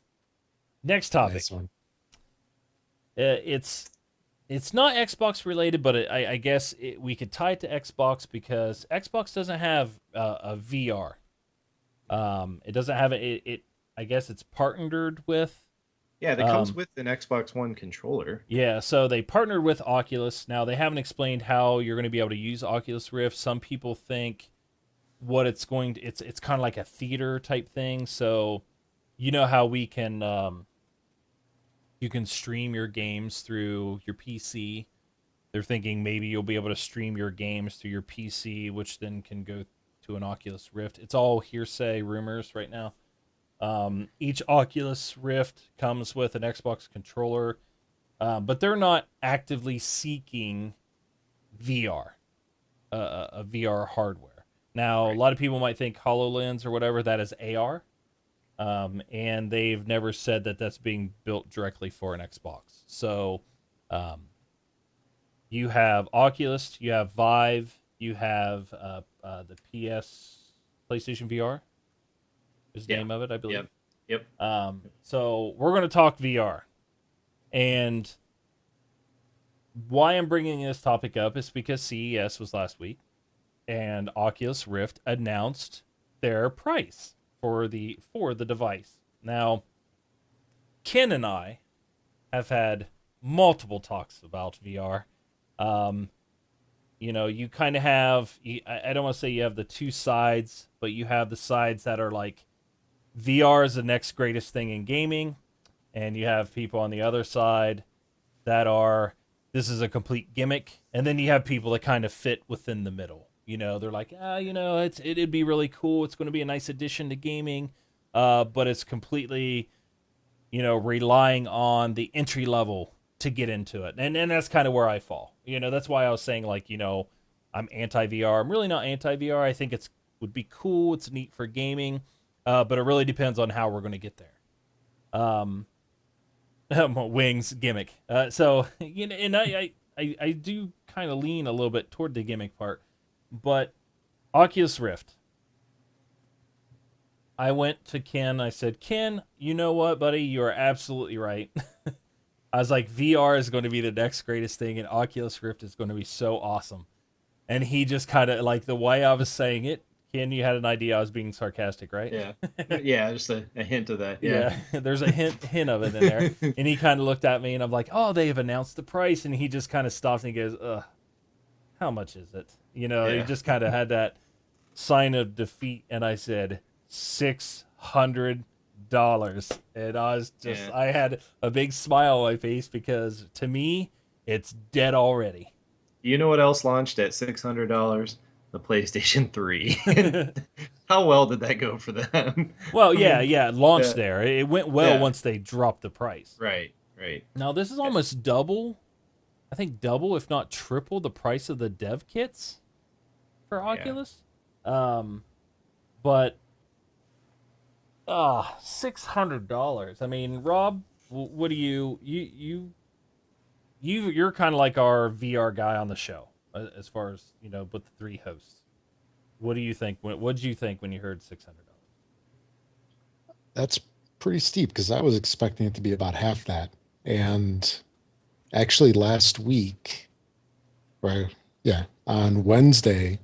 next topic. Nice one. It's not Xbox related, but I guess we could tie it to Xbox because Xbox doesn't have a VR. It doesn't have it. I guess it's partnered with. Yeah, that comes Um, with an Xbox One controller. yeah, so they partnered with Oculus. Now they haven't explained how you're going to be able to use Oculus Rift. Some people think what it's going to it's kind of like a theater type thing. So you know how we can you can stream your games through your PC. They're thinking maybe you'll be able to stream your games through your PC, which then can go to an Oculus Rift. It's all hearsay rumors right now. Each Oculus Rift comes with an Xbox controller, but they're not actively seeking VR, a VR hardware. Now, a Right. lot of people might think HoloLens or whatever, that is AR, and they've never said that that's being built directly for an Xbox. So, um, you have Oculus, you have Vive, you have the PlayStation VR is the Yeah. name of it, I believe. Yep. Yep. So we're going to talk VR. And why I'm bringing this topic up is because CES was last week and Oculus Rift announced their price for the device. Now, Ken and I have had multiple talks about VR. Um, you kind of have, I don't want to say you have the two sides, but you have the sides that are like VR is the next greatest thing in gaming, and you have people on the other side that are this is a complete gimmick, and then you have people that kind of fit within the middle. They're like, it'd be really cool. It's going to be a nice addition to gaming, but it's completely relying on the entry level to get into it, and that's kind of where I fall. That's why I was saying like I'm anti VR. I'm really not anti VR. I think it's would be cool. It's neat for gaming, but it really depends on how we're going to get there. Um, Wings gimmick. So and I do kind of lean a little bit toward the gimmick part, but Oculus Rift. I went to Ken. I said, Ken, you know what, buddy? You are absolutely right. I was like, VR is going to be the next greatest thing, and Oculus Rift is going to be so awesome. And he just kind of like the way I was saying it. Ken, you had an idea I was being sarcastic, right? Yeah, yeah, just a hint of that. Yeah, Yeah, there's a hint of it in there. And he kind of looked at me, and I'm like, "Oh, they have announced the price." And he just kind of stopped and he goes, "Ugh, how much is it?" He yeah. just kind of had that sign of defeat, and I said $600, and I was just, Yeah. I had a big smile on my face because to me, it's dead already. You know what else launched at $600? The PlayStation 3. And how well did that go for them? Well, I yeah, mean, yeah, it launched yeah, there. It went well yeah, once they dropped the price. right, right. Now this is almost double. I think double, if not triple, the price of the dev kits for Yeah. Oculus. Um, but $600. I mean, Rob, what do you're kind of like our VR guy on the show, as far as with the three hosts. What do you think? What did you think when you heard $600? That's pretty steep because I was expecting it to be about half that. And actually, last week, right? Yeah, on Wednesday,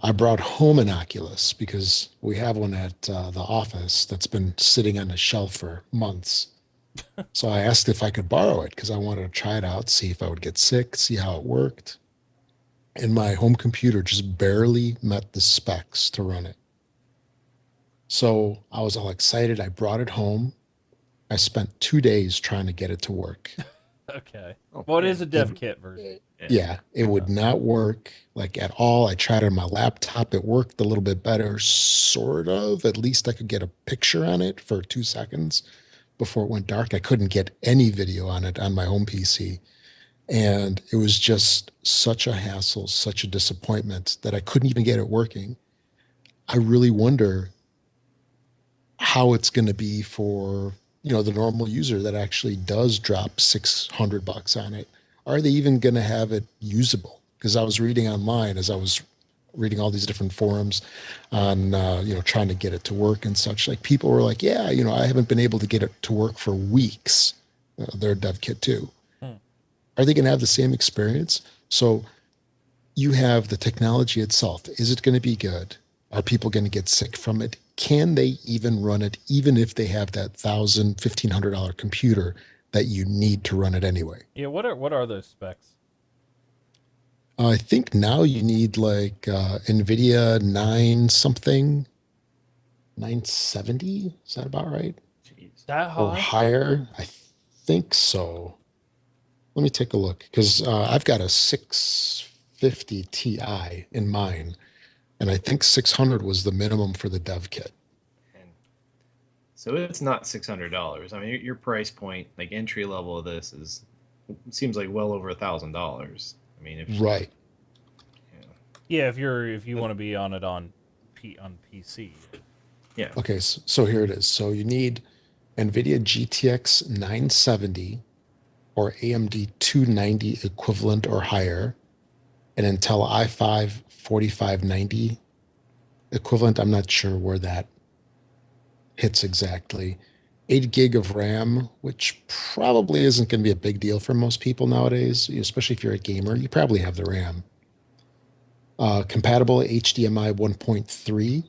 I brought home an Oculus because we have one at the office that's been sitting on a shelf for months. So I asked if I could borrow it because I wanted to try it out, see if I would get sick, see how it worked. And my home computer just barely met the specs to run it. So I was all excited. I brought it home. I spent 2 days trying to get it to work. Okay. Oh Well, it is a man. dev It, kit version. Yeah. yeah, it would not work like at all. I tried it on my laptop. It worked a little bit better, sort of. At least I could get a picture on it for 2 seconds before it went dark. I couldn't get any video on it on my home PC. And it was just such a hassle, such a disappointment that I couldn't even get it working. I really wonder how it's going to be for, the normal user that actually does drop $600 on it. Are they even going to have it usable? Because I was reading online as I was reading all these different forums on, trying to get it to work and such. Like people were like, yeah, I haven't been able to get it to work for weeks. Their dev kit too. Hmm. Are they going to have the same experience? So you have the technology itself. Is it going to be good? Are people going to get sick from it? Can they even run it, even if they have that $1,500 computer that you need to run it anyway? Yeah. What are those specs? I think now you need like NVIDIA 9 something, 970. Is that about right? Jeez. That Or high? higher? I think so. Let me take a look because I've got a 650 Ti in mine. And I think 600 was the minimum for the dev kit. And so it's not $600. I mean, your price point, like entry level of this, is seems like well over $1,000. I mean, if Right. you know, Yeah. If you want to be on it on PC. yeah, Okay, so here it is. So you need NVIDIA GTX 970 or AMD 290 equivalent or higher, an Intel i5 4590 equivalent. I'm not sure where that hits exactly. 8 gig of RAM, which probably isn't going to be a big deal for most people nowadays, especially if you're a gamer. You probably have the RAM. Compatible HDMI 1.3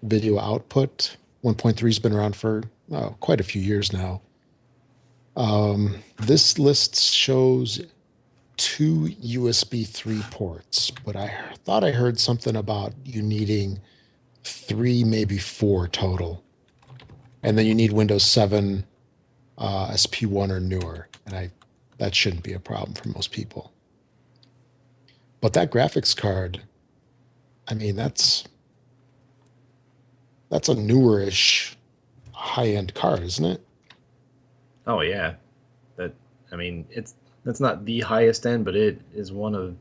video output. 1.3 has been around for quite a few years now. This list shows two USB 3 ports, but I thought I heard something about you needing three, maybe four total. and then you need Windows 7 SP1 or newer, and I that shouldn't be a problem for most people. But that graphics card, I mean, that's a newerish high-end card, isn't it? Oh yeah, that I mean that's not the highest end, but it is one of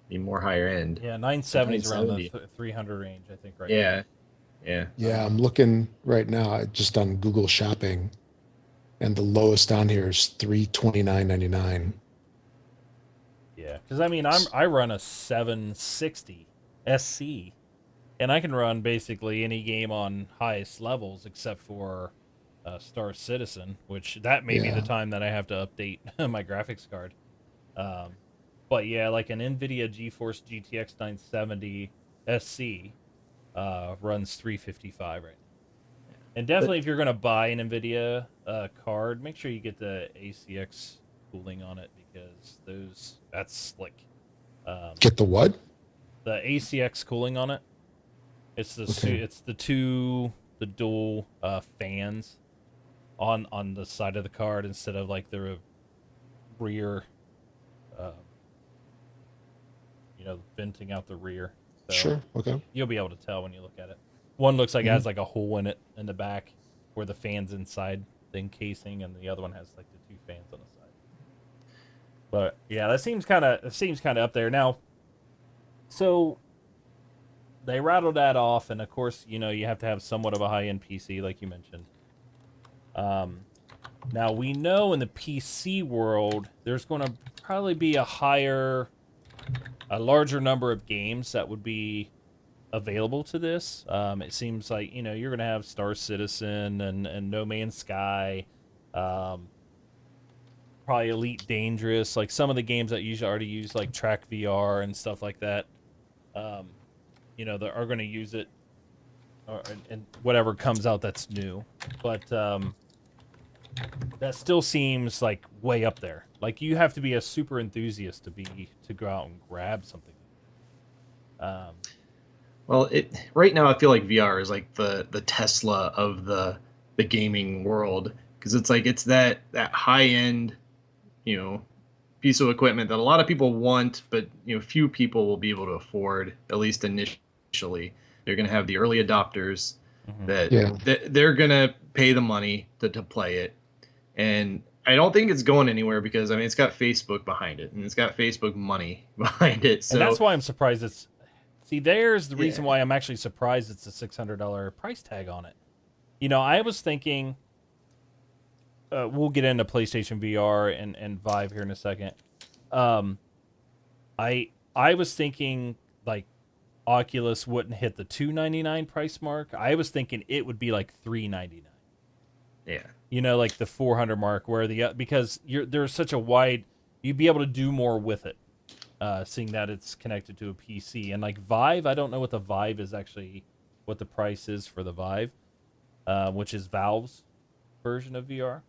the more higher end. Yeah, The 970 is around the 970. 300 range, I think, right now. Yeah, yeah. Yeah, I'm looking right now just on Google Shopping, and the lowest on here is 329.99. Yeah, because I mean, I run a 760 SC, and I can run basically any game on highest levels except for Star Citizen, which that may be the Yeah, time that I have to update my graphics card. Um, but yeah, like an NVIDIA GeForce GTX 970 SC runs 355 right now. And But definitely, if you're going to buy an NVIDIA card, make sure you get the ACX cooling on it because that's slick. Um, get the what? the ACX cooling on it. Okay, It's the dual fans on the side of the card instead of like the rear, um, venting out the rear. So sure, okay. you'll be able to tell when you look at it. One looks like it Hmm. has like a hole in it in the back where the fans inside the encasing, and the other one has like the two fans on the side. But yeah, that seems kind of up there now. So they rattled that off, and of course, you have to have somewhat of a high end PC, like you mentioned. Um, Now we know in the PC world, there's going to probably be a larger number of games that would be available to this. It seems like you're going to have Star Citizen and No Man's Sky, um, probably Elite Dangerous, like some of the games that usually already use like Track VR and stuff like that. Um, that are going to use it, and whatever comes out that's new. But that still seems like way up there. Like you have to be a super enthusiast to go out and grab something. Um, well, it right now I feel like VR is like the Tesla of the gaming world because it's like it's that high end, you know, piece of equipment that a lot of people want, but few people will be able to afford, at least initially. They're going to have the early adopters mhm. that, Yeah, they're going to pay the money to play it. And I don't think it's going anywhere because I mean it's got Facebook behind it and it's got Facebook money behind it. And that's So why I'm surprised it's. See, there's the yeah, reason why I'm actually surprised it's a $600 price tag on it. I was thinking. We'll get into PlayStation VR and Vive here in a second. Um, I was thinking like Oculus wouldn't hit the 299 price mark. I was thinking it would be like 399. yeah. Like the 400 mark, where because there's such a wide, you'd be able to do more with it. Seeing that it's connected to a PC and like Vive, I don't know what the Vive is actually, what the price is for the Vive, which is Valve's version of VR,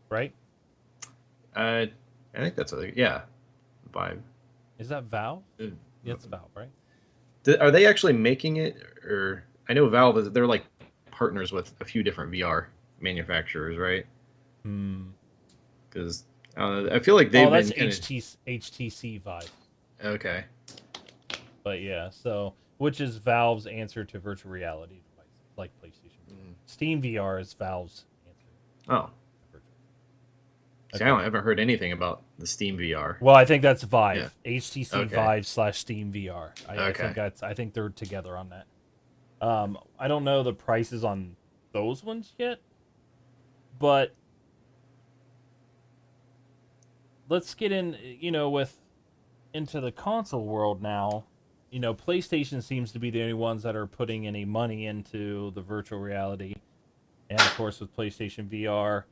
right? I think that's yeah, Vibe. Is that Valve? Uh, Yeah, it's Valve, right? Are they actually making it, or I know Valve is they're like partners with a few different VR manufacturers, right? Hmm. Because I feel like Oh, they've that's been kind of HTC Vive. okay. But yeah, so which is Valve's answer to virtual reality devices like PlayStation VR. Mm. Steam VR is Valve's answer Oh, to virtual. see, Okay. I haven't heard anything about the Steam VR. Well, I think that's Yeah. Vive. HTC Okay. Vive slash Steam VR. Okay. I think they're together on that. I don't know the prices on those ones yet, but let's get in. With into the console world now. PlayStation seems to be the only ones that are putting any money into the virtual reality, and of course with PlayStation VR.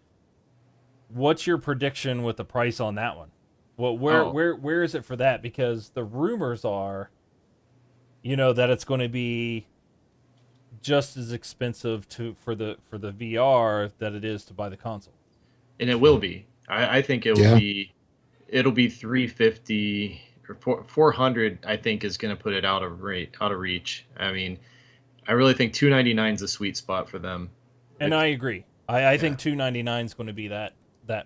What's your prediction with the price on that one? Well, Oh, where is it for that? Because the rumors are, that it's going to be just as expensive for the VR that it is to buy the console. and it will be. I think it will yeah. be. It'll be 350 or 400. I think is going to put it out of reach. I mean, I really think 299 is a sweet spot for them, And I Which, agree. I yeah, think 299 is going to be that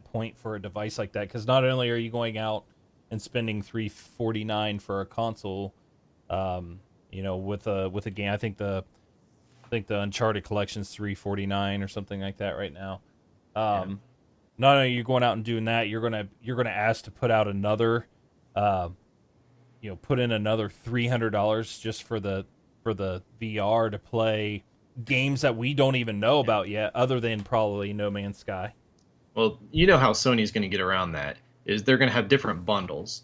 point for a device like that, because not only are you going out and spending 349 for a console, um, with a game. I think the Uncharted collection's 349 or something like that right now. yeah, Um, Not only are you going out and doing that, you're gonna ask to put out another, uh, put in another $300 just for the VR to play games that we don't even know yeah. about yet, other than probably No Man's Sky. Well, you know how Sony's going to get around that is they're going to have different bundles.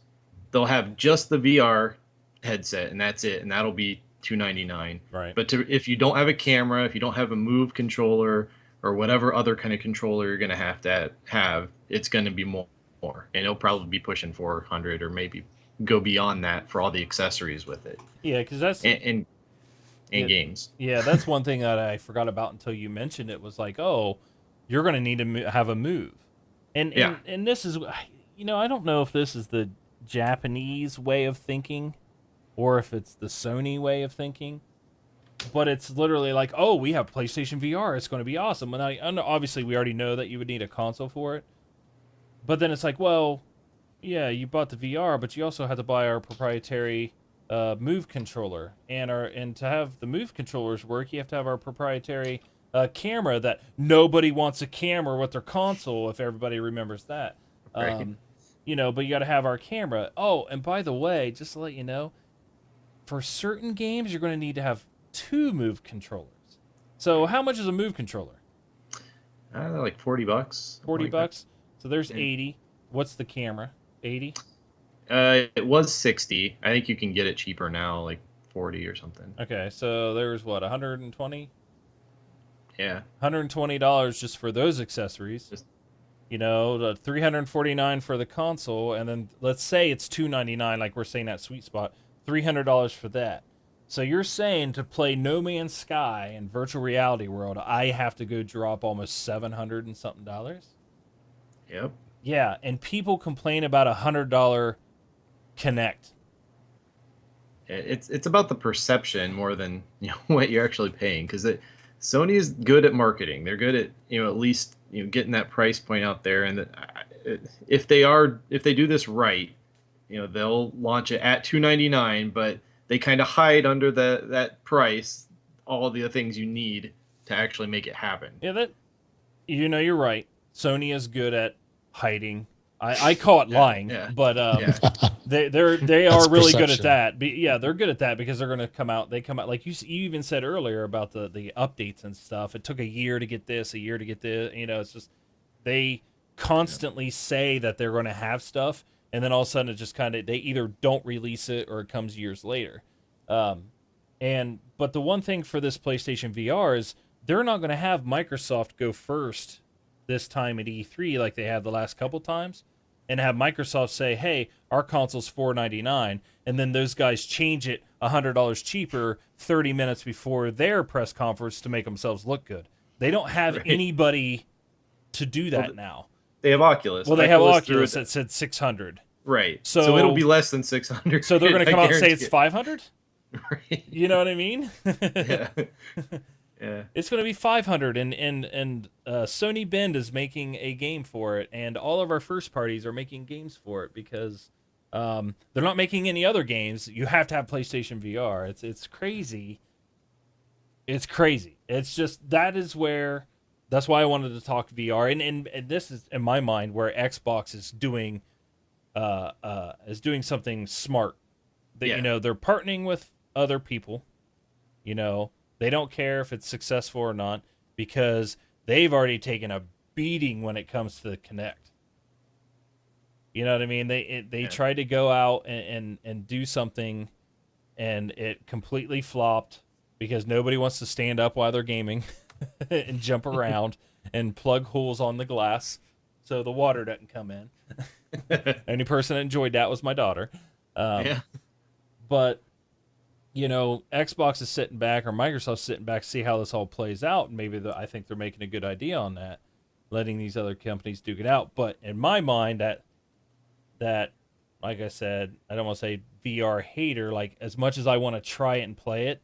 They'll have just the VR headset, and that's it, and that'll be 299. Right. But if you don't have a camera, if you don't have a Move controller or whatever other kind of controller you're going to have, it's going to be more, and it'll probably be pushing 400 or maybe go beyond that for all the accessories with it Yeah, because that's and yeah, games. yeah, that's one thing that I forgot about until you mentioned it. Was like, oh, you're gonna need to have a move, and Yeah, and and this is, I don't know if this is the Japanese way of thinking or if it's the Sony way of thinking, but it's literally like, oh, we have PlayStation VR, it's going to be awesome. And obviously, we already know that you would need a console for it, but then it's like, well, yeah, you bought the VR, but you also had to buy our proprietary Move controller, and to have the Move controllers work, you have to have our proprietary camera. That nobody wants a camera with their console, if everybody remembers that. right. Um, but you got to have our camera. Oh, and by the way, just to let you know, for certain games, you're going to need to have two Move controllers. So, how much is a Move controller? Like $40, something 40 like that. bucks. So there's And 80. What's the camera? 80. it was 60. I think you can get it cheaper now, like 40 or something. Okay, so there's what, 120? Yeah. $120 just for those accessories. Just The 349 for the console, and then let's say it's 299, like we're saying that sweet spot, $300 for that. So you're saying to play No Man's Sky in virtual reality world, I have to go drop almost 700 and something dollars? yep. Yeah, and people complain about $100 Connect. It's about the perception more than what you're actually paying because Sony is good at marketing. They're good at at least getting that price point out there. And if they do this right, they'll launch it at 299, but they kind of hide under that price all the things you need to actually make it happen. Yeah, you're right. Sony is good at hiding. I call it Yeah, lying, yeah, but yeah, they That's are really good at perception. that. Yeah, they're good at that because they're going to come out. They come out like you even said earlier about the updates and stuff. It took a year to get this, a year to get this. It's just they yeah. constantly say that they're going to have stuff, and then all of a sudden it just kind of they either don't release it or it comes years later. Um, but the one thing for this PlayStation VR is they're not going to have Microsoft go first this time at E3 like they have the last couple times, and have Microsoft say, "Hey, our console's $499," and then those guys change it $100 cheaper 30 minutes before their press conference to make themselves look good. They don't have Right. anybody to do Well, that now. they have Oculus. Well, they have Oculus threw Oculus it that said 600. right, so it'll be So less than 600. so they're going to I come out and say guarantee it's it. 500? Right. You know what I mean? Yeah. Yeah. It's going to be 500, and Sony Bend is making a game for it, and all of our first parties are making games for it because they're not making any other games. You have to have PlayStation VR. It's crazy. It's crazy. It's just that's why I wanted to talk VR, and this is in my mind where Xbox is doing something smart. That Yeah. they're partnering with other people. You know, they don't care if it's successful or not because they've already taken a beating when it comes to the Connect. You know what I mean? They Yeah. tried to go out and do something, and it completely flopped because nobody wants to stand up while they're gaming and jump around and plug holes on the glass so the water doesn't come in. Only person that enjoyed that was my daughter. Um, Yeah. but Xbox is sitting back or Microsoft's sitting back to see how this all plays out, and maybe I think they're making a good idea on that, letting these other companies duke it out. But in my mind, that like I said, I don't want to say VR hater. Like as much as I want to try it and play it,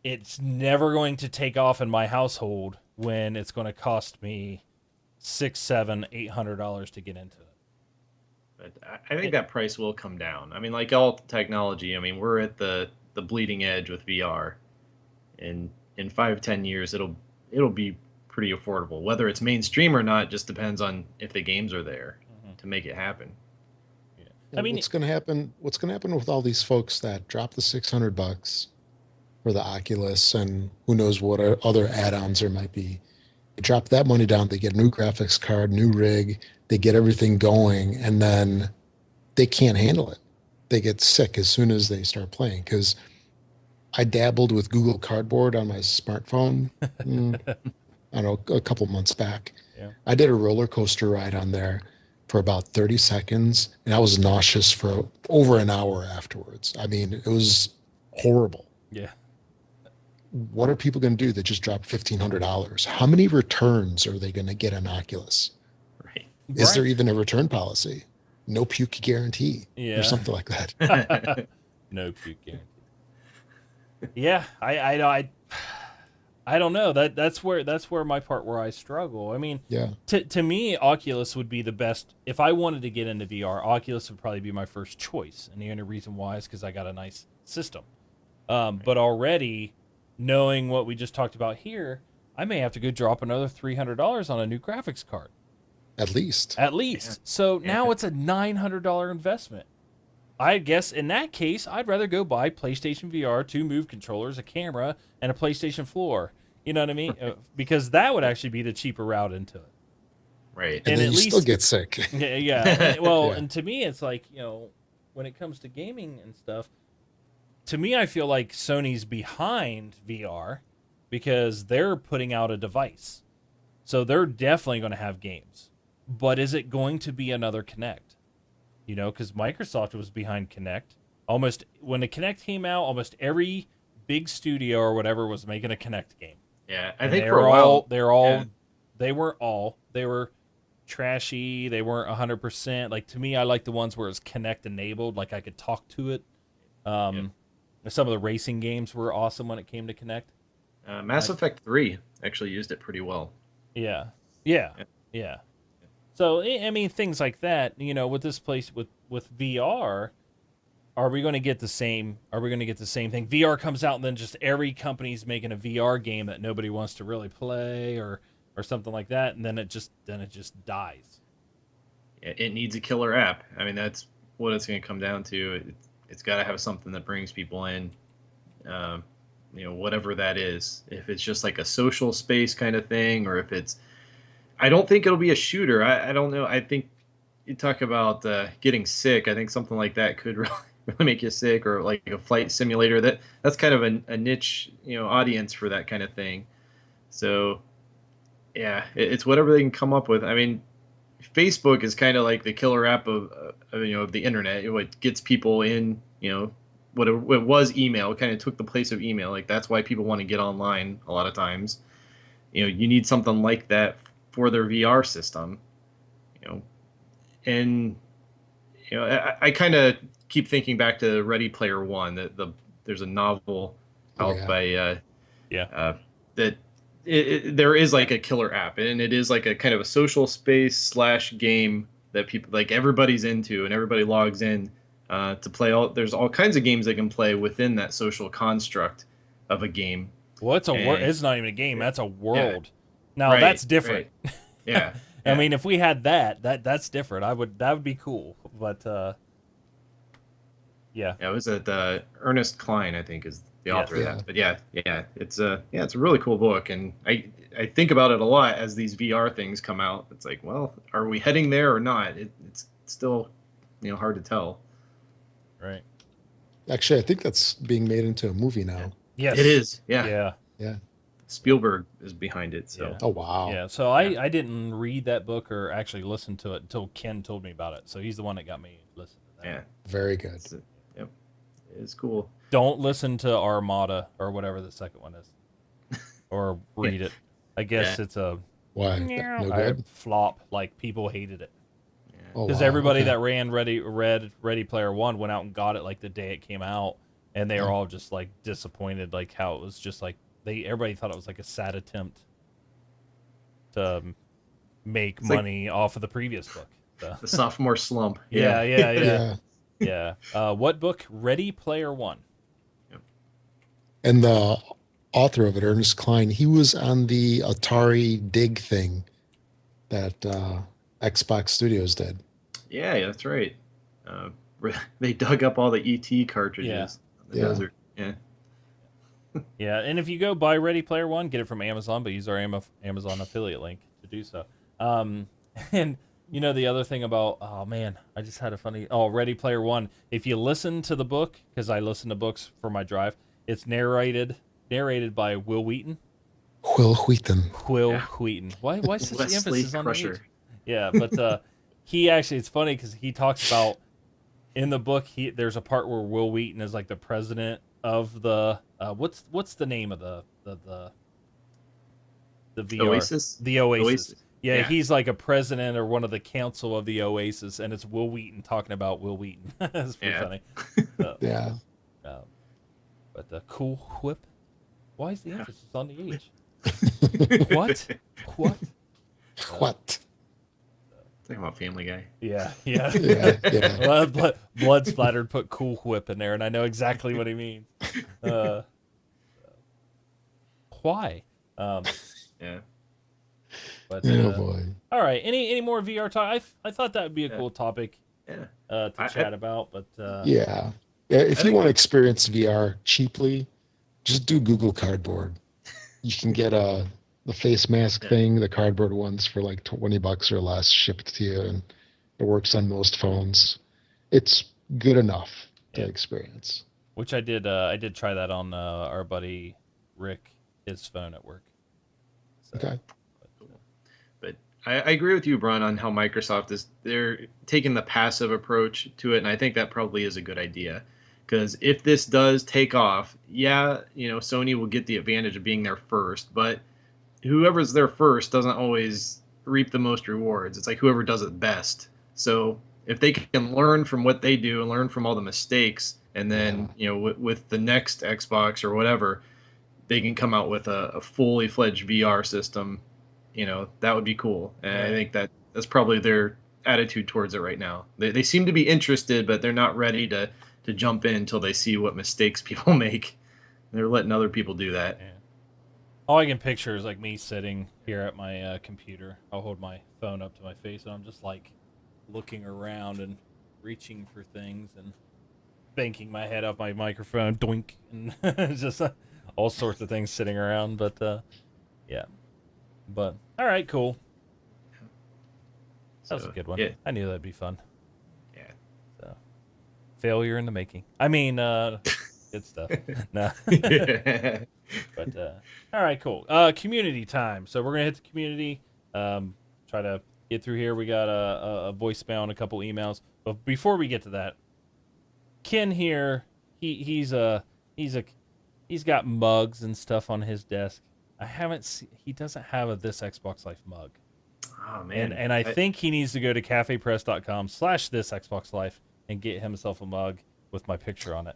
it's never going to take off in my household when it's going to cost me six, seven, $800 to get into it. But I think that price will come down. I mean, like all technology, I mean, we're at the bleeding edge with VR, and in 5-10 years, it'll be pretty affordable. Whether it's mainstream or not just depends on if the games are there Mm-hmm. to make it happen. Yeah. I Well, mean, what's going to happen with all these folks that drop the $600 for the Oculus and who knows what other add-ons there might be? They drop that money down, they get a new graphics card, new rig, they get everything going, and then they can't handle it. They get sick as soon as they start playing. Because I dabbled with Google Cardboard on my smartphone, I don't know, a couple months back. yeah, I did a roller coaster ride on there for about 30 seconds, and I was nauseous for over an hour afterwards. I mean, it was horrible. yeah, What are people going to do that just dropped $1,500? How many returns are they going to get on Oculus? Right. Is there right, even a return policy? No puke guarantee or yeah. something like that. No puke guarantee. Yeah, I don't know. That's where my part where I struggle. I mean, Yeah, to me, Oculus would be the best if I wanted to get into VR. Oculus would probably be my first choice, and the only reason why is because I got a nice system. But already knowing what we just talked about here, I may have to go drop another $300 on a new graphics card at least. at Yeah. least. So Yeah. now it's a $900 investment. I guess in that case, I'd rather go buy PlayStation VR, two Move controllers, a camera, and a PlayStation floor. You know what I mean? Because that would actually be the cheaper route into it. Right. And And then at you still least, get sick. yeah, yeah. And, well, Yeah. and to me, it's like, when it comes to gaming and stuff, to me, I feel like Sony's behind VR because they're putting out a device. So they're definitely going to have games. But is it going to be another Kinect? Because Microsoft was behind Kinect. Almost when the Kinect came out, almost every big studio or whatever was making a Kinect game. Yeah. I And think for a while. Yeah. they weren't all. They were trashy. They weren't 100%. Like to me, I like the ones where it's Kinect enabled, like I could talk to it. Yeah. Some of the racing games were awesome when it came to Kinect. Mass I, Effect 3 actually used it pretty well. yeah, yeah, Yeah. yeah. So I mean, things like that. With this place with VR, are we going to get the same? Are we going to get the same thing? VR comes out and then just every company's making a VR game that nobody wants to really play or something like that, and then it just dies. It needs a killer app. I mean, that's what it's going to come down to. It's got to have something that brings people in, um, whatever that is. If it's just like a social space kind of thing, or if it's, I don't think it'll be a shooter. I don't know. I think you talk about getting sick. I think something like that could really make you sick, or like a flight simulator. That's kind of a niche, audience for that kind of thing. So yeah, it's whatever they can come up with. I mean, Facebook is kind of like the killer app of the internet. It gets people in, what it was email. It kind of took the place of email. Like that's why people want to get online a lot of times. You need something like that for their VR system. You know, and I kind of keep thinking back to Ready Player One. There's a novel Oh out yeah. by Yeah, that there is like a killer app, and it is like a kind of a social space slash game that people like everybody's into, and everybody logs in to play. There's all kinds of games they can play within that social construct of a game. well, it's a world. And It's not even a game. That's a yeah, world. Now right, that's different. right, yeah, I yeah, mean, if we had that's different. That would be cool. But yeah, yeah. It was Ernest Klein, I think, is the author yes, of Yeah. that. But it's a really cool book, and I think about it a lot as these VR things come out. It's like, well, are we heading there or not? It's still hard to tell. right. Actually, I think that's being made into a movie Yeah. now. Yes, It is, yeah. yeah, Yeah. Spielberg is behind it, so yeah. Oh wow. Yeah, so yeah, I didn't read that book or actually listen to it until Ken told me about it. So he's the one that got me listening to that. yeah. Very good. Yep, it's cool. Don't listen to Armada or whatever the second one is, or read it. I guess Yeah. it's a Why? No good. flop. Like people hated it Yeah. Oh because wow. everybody Okay. that ran Ready Player One went out and got it like the day it came out, and they were Yeah. all just like disappointed, like how it was just like everybody thought it was like a sad attempt to make It's like money off of the previous book. So. the sophomore slump. Yeah, Yeah. yeah, yeah, Yeah. yeah. What book? Ready Player One. Yep. And the author of it, Ernest Cline, he was on the Atari Dig thing that Xbox Studios did. Yeah, that's right. Uh, they dug up all the ET Yeah, cartridges in the Yeah. desert. Yeah. yeah. And if you go buy Ready Player One, get it from Amazon, but use our Amazon affiliate link to do so. Um, and the other thing about, oh man, I just had a funny, Ready Player One. If you listen to the book, because I listen to books for my drive, it's narrated by Will Wheaton. Will Wheaton. Will Yeah. Wheaton. Why such the Wesley emphasis on the H? Crusher. Yeah, but he actually, it's funny because he talks about in the book, there's a part where Will Wheaton is like the president of the what's the name of the VR, Oasis. the Oasis. Oasis. Yeah, Yeah. he's like a president or one of the council of the Oasis, and it's Will Wheaton talking about Will Wheaton. It's pretty Yeah. funny. So, Yeah. um, but the cool whip. Why is the emphasis on the H? What? What? What? Talking about Family Guy. Yeah, yeah. Yeah. Yeah. Well, blood splattered. Put Cool Whip in there, and I know exactly what he means. Uh, why? Yeah. But Oh boy. all right. Any more VR talk? I thought that would be a Yeah. cool topic Yeah. to I, chat I, about. But Yeah. Yeah. I If you think want to experience VR cheaply, just do Google Cardboard. You can get the face mask yeah. thing, the cardboard ones for like $20 or less shipped to you, and it works on most phones. It's good enough to yeah, experience. which I did try that on our buddy Rick, his phone at work. So, Okay. but, But I agree with you, Brun, on how Microsoft is they're taking the passive approach to it, and I think that probably is a good idea. Because if this does take off, yeah, Sony will get the advantage of being there first, but whoever's there first doesn't always reap the most rewards. It's like whoever does it best. So if they can learn from what they do and learn from all the mistakes, and Yeah. then with the next Xbox or whatever, they can come out with a fully fledged VR system, that would be cool. And I right. think that's probably their attitude towards it right now. They seem to be interested, but they're not ready to jump in until they see what mistakes people make. They're letting other people do that. Yeah. All I can picture is like me sitting here at my computer. I'll hold my phone up to my face, and I'm just like looking around and reaching for things and banking my head off my microphone, doink, and just all sorts of things sitting around. But yeah, but all right, cool. That was a So good one. yeah, I knew that'd be fun. yeah. So failure in the making. I mean, good stuff. No. Yeah. But all right, cool. Community time. So we're gonna hit the community. Try to get through here. We got a voicemail and a couple emails. But before we get to that, Ken here, he's he's got mugs and stuff on his desk. I haven't he doesn't have a This Xbox Life mug. Oh And man, and I think he needs to go to cafepress.com/This Xbox Life and get himself a mug with my picture on it.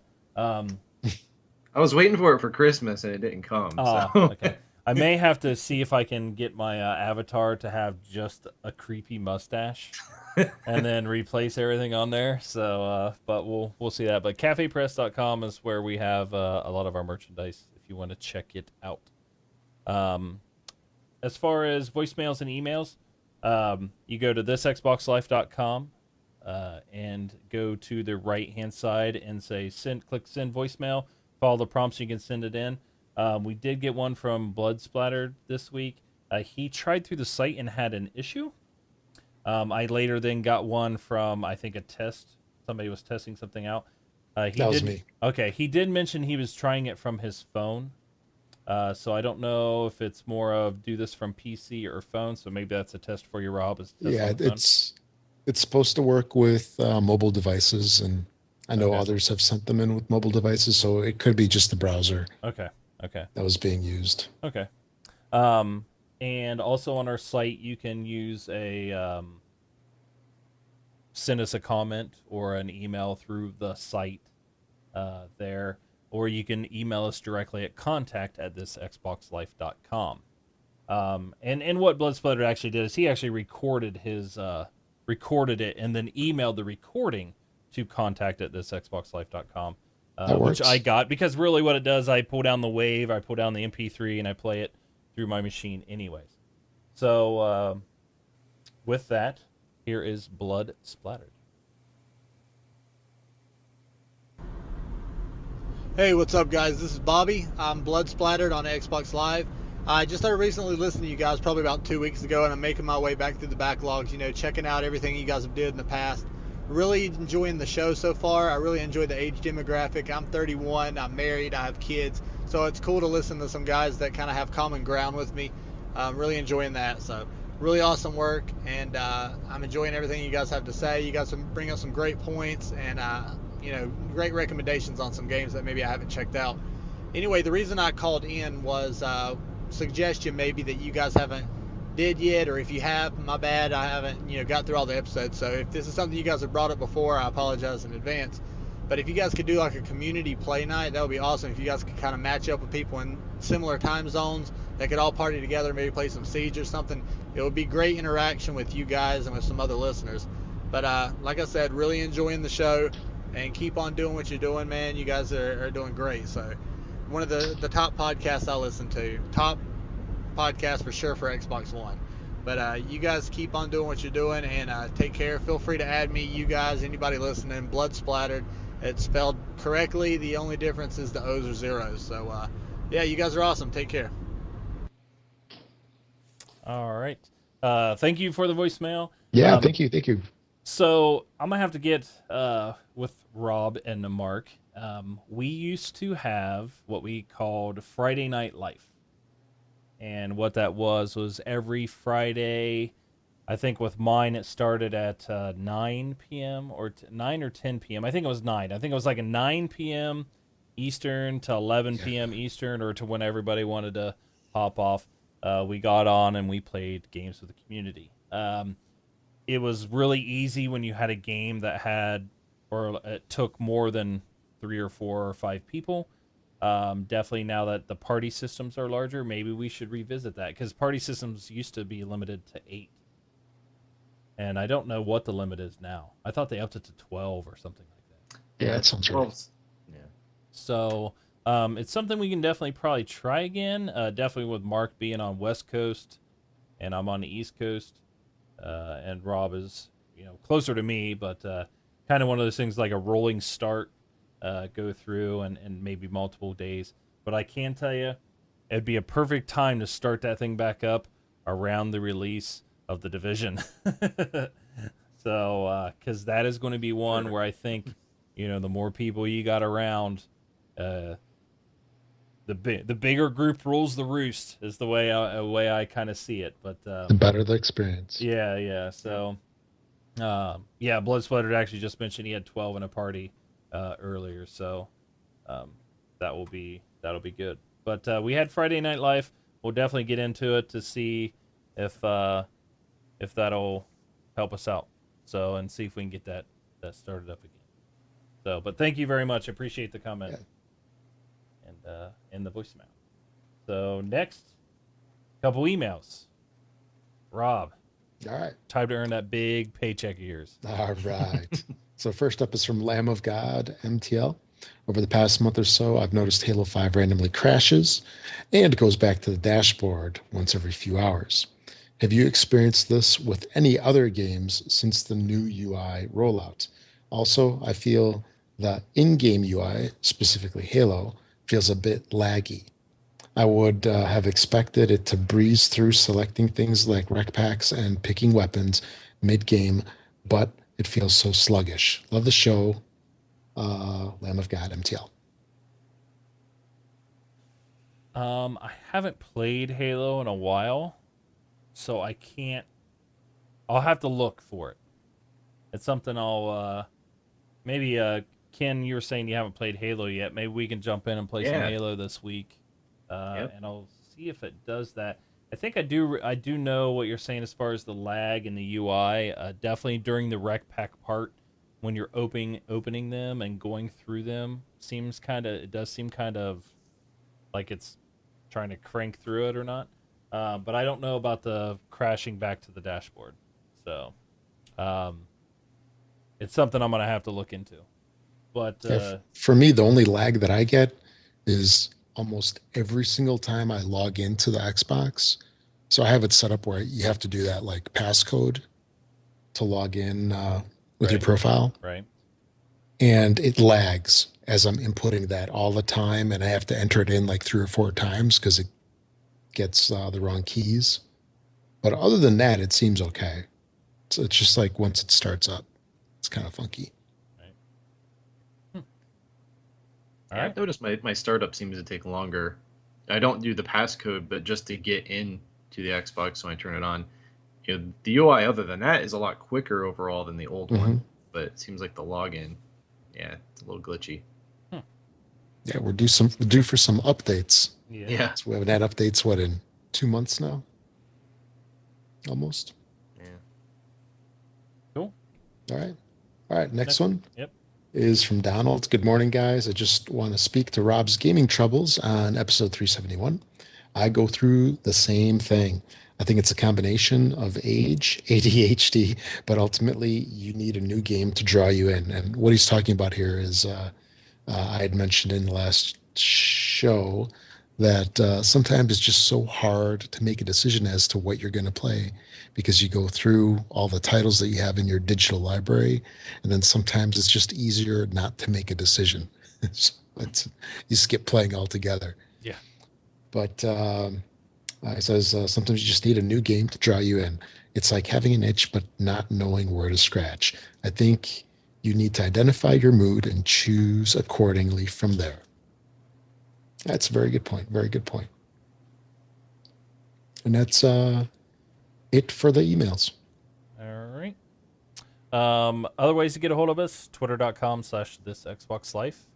I was waiting for it for Christmas and it didn't come. So Okay. I may have to see if I can get my avatar to have just a creepy mustache and then replace everything on there. So, but we'll see that. But cafepress.com is where we have a lot of our merchandise if you want to check it out. Um, as far as voicemails and emails, you go to thisxboxlife.com and go to the right hand side and say click send voicemail. Follow the prompts, you can send it in. We did get one from Blood Splattered this week. He tried through the site and had an issue. I later then got one from, I think, a test. Somebody was testing something out. That was me. Okay, he did mention he was trying it from his phone. So I don't know if it's more of do this from PC or phone. So maybe that's a test for you, Rob. Is test Yeah, on the phone. it's supposed to work with mobile devices, and I know Okay. others have sent them in with mobile devices, so it could be just the browser Okay. Okay. that was being used. Okay. Um, and also on our site, you can use send us a comment or an email through the site there, or you can email us directly at contact@thisxboxlife.com. And what Blood Splatter actually did is he actually recorded it and then emailed the recording to contact at thisxboxlife.com, That which I works. got because really what it does, I pull down the wave, I pull down the MP3, and I play it through my machine anyways. So with that, here is Blood Splattered. Hey, what's up, guys? This is Bobby. I'm Blood Splattered on Xbox Live. I just started recently listening to you guys probably about 2 weeks ago, and I'm making my way back through the backlogs, checking out everything you guys have did in the past. Really enjoying the show so far. I really enjoy the age demographic. I'm 31, I'm married, I have kids, so it's cool to listen to some guys that kind of have common ground with me. I'm really enjoying that, so really awesome work, and I'm enjoying everything you guys have to say. You guys bring up some great points, and great recommendations on some games that maybe I haven't checked out. Anyway, the reason I called in was suggestion maybe that you guys haven't did yet, or if you have, my bad, I haven't got through all the episodes. So if this is something you guys have brought up before, I apologize in advance. But if you guys could do like a community play night, that would be awesome. If you guys could kind of match up with people in similar time zones that could all party together, maybe play some Siege or something, it would be great interaction with you guys and with some other listeners. But like I said, really enjoying the show, and keep on doing what you're doing, man. You guys are doing great. So one of the top podcasts I listen to, top podcast for sure for Xbox One. But you guys keep on doing what you're doing, and take care. Feel free to add me, you guys, anybody listening. Blood Splattered. It's spelled correctly. The only difference is the O's are zeros. So yeah, you guys are awesome. Take care. All right. Thank you for the voicemail. Yeah, Um, thank you. Thank you. So I'm gonna have to get with Rob and Mark. We used to have what we called Friday Night Life, and what that was every Friday. I think with mine it started at 9 p.m. or 9 or 10 p.m. I think it was 9. I think it was like a 9 p.m. Eastern to 11 p.m. Eastern, or to when everybody wanted to hop off. We got on and we played games with the community. It was really easy when you had a game that had, or it took more than 3 or 4 or 5 people. Definitely now that the party systems are larger, maybe we should revisit that, because party systems used to be limited to 8, and I don't know what the limit is now. I thought they upped it to 12 or something like that. Yeah, that sounds right. Well, yeah. So it's something we can definitely probably try again. Definitely with Mark being on West Coast and I'm on the East Coast, and Rob is closer to me, but kind of one of those things like a rolling start, go through and maybe multiple days. But I can tell you, it'd be a perfect time to start that thing back up around the release of the Division. So, because that is going to be one where I think, the more people you got around, uh, the bigger group rules the roost is the way I kind of see it. But The better the experience. yeah. So, yeah, Blood Splattered actually just mentioned he had 12 in a party earlier, so um, that'll be good. But we had Friday Night Live. We'll definitely get into it to see if that'll help us out. So, and see if we can get that started up again. So, but thank you very much. I appreciate the comment and the voicemail. So next, couple emails. Rob, All right. time to earn that big paycheck of yours. All right. So first up is from Lamb of God MTL. Over the past month or so, I've noticed Halo 5 randomly crashes and goes back to the dashboard once every few hours. Have you experienced this with any other games since the new UI rollout? Also, I feel the in-game UI, specifically Halo, feels a bit laggy. I would have expected it to breeze through selecting things like rec packs and picking weapons mid-game, but it feels so sluggish. Love the show. Lamb of God, MTL. I haven't played Halo in a while, so I can't. I'll have to look for it. It's something I'll maybe. Ken, you were saying you haven't played Halo yet. Maybe we can jump in and play some Yeah. Halo this week, Yep. and I'll see if it does that. I think I do. I do know what you're saying as far as the lag and the UI. Definitely during the rec pack part, when you're opening them and going through them, seems kind of. It does seem kind of like it's trying to crank through it or not. but I don't know about the crashing back to the dashboard. So um, it's something I'm gonna have to look into. But For me, the only lag that I get is almost every single time I log into the Xbox. So I have it set up where you have to do that like passcode to log in with your right, profile, right, and it lags as I'm inputting that all the time, and I have to enter it in like 3 or 4 times because it gets the wrong keys. But other than that, it seems okay. So it's just like once it starts up, it's kind of funky. right. Hmm. All Yeah, right. I've noticed my startup seems to take longer. I don't do the passcode, but just to get in to the Xbox when I turn it on, the UI other than that is a lot quicker overall than the old Hmm. one. But it seems like the login, yeah, it's a little glitchy. Hmm. Yeah, we're due for some updates. Yeah. Yeah, So we haven't had updates what in 2 months now, almost. yeah. Cool. All right, all right. Next Next. one Yep. is from Donald. Good morning, guys. I just want to speak to Rob's gaming troubles on episode 371. I go through the same thing. I think it's a combination of age, ADHD, but ultimately you need a new game to draw you in. And what he's talking about here is I had mentioned in the last show that sometimes it's just so hard to make a decision as to what you're going to play because you go through all the titles that you have in your digital library, and then sometimes it's just easier not to make a decision. So you skip playing altogether. Yeah. But it says sometimes you just need a new game to draw you in. It's like having an itch but not knowing where to scratch. I think you need to identify your mood and choose accordingly from there. That's a very good point. Very good point. And that's it for the emails. All right. Other ways to get a hold of us: twitter.com/this Xbox Life.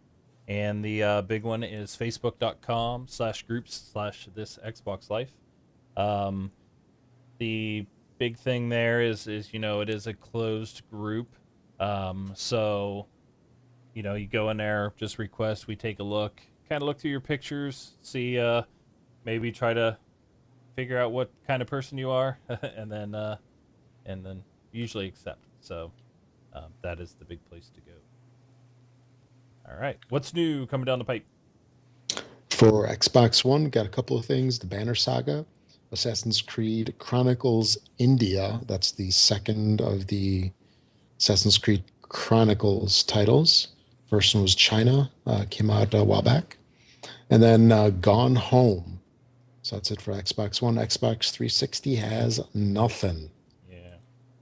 And the big one is facebook.com/groups/this Xbox Life. Um, the big thing there is it is a closed group. So you go in there, just request, we take a look, kind of look through your pictures, see, maybe try to figure out what kind of person you are, and then usually accept. So that is the big place to go. All right, what's new coming down the pipe? For Xbox One, got a couple of things. The Banner Saga, Assassin's Creed Chronicles India. That's the second of the Assassin's Creed Chronicles titles. First one was China, came out a while back. And then Gone Home. So that's it for Xbox One. Xbox 360 has nothing. Yeah.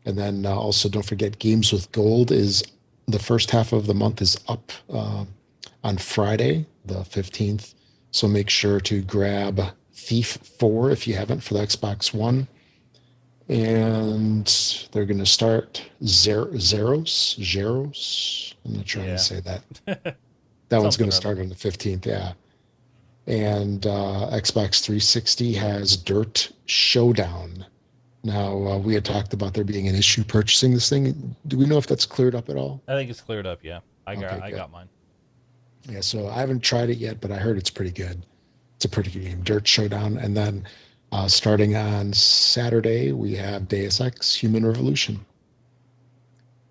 And then also don't forget Games with Gold is the first half of the month is up on Friday, the 15th. So make sure to grab Thief 4 if you haven't for the Xbox One. And they're going to start Zeros. I'm not trying to Yeah. say that. That one's going Something to or other. start on the 15th. Yeah. And Xbox 360 has Dirt Showdown. Now, we had talked about there being an issue purchasing this thing. Do we know if that's cleared up at all? I think it's cleared up. Yeah, I got Okay, I good. got mine. Yeah, so I haven't tried it yet, but I heard it's pretty good. It's a pretty good game, Dirt Showdown. And then starting on Saturday, we have Deus Ex Human Revolution.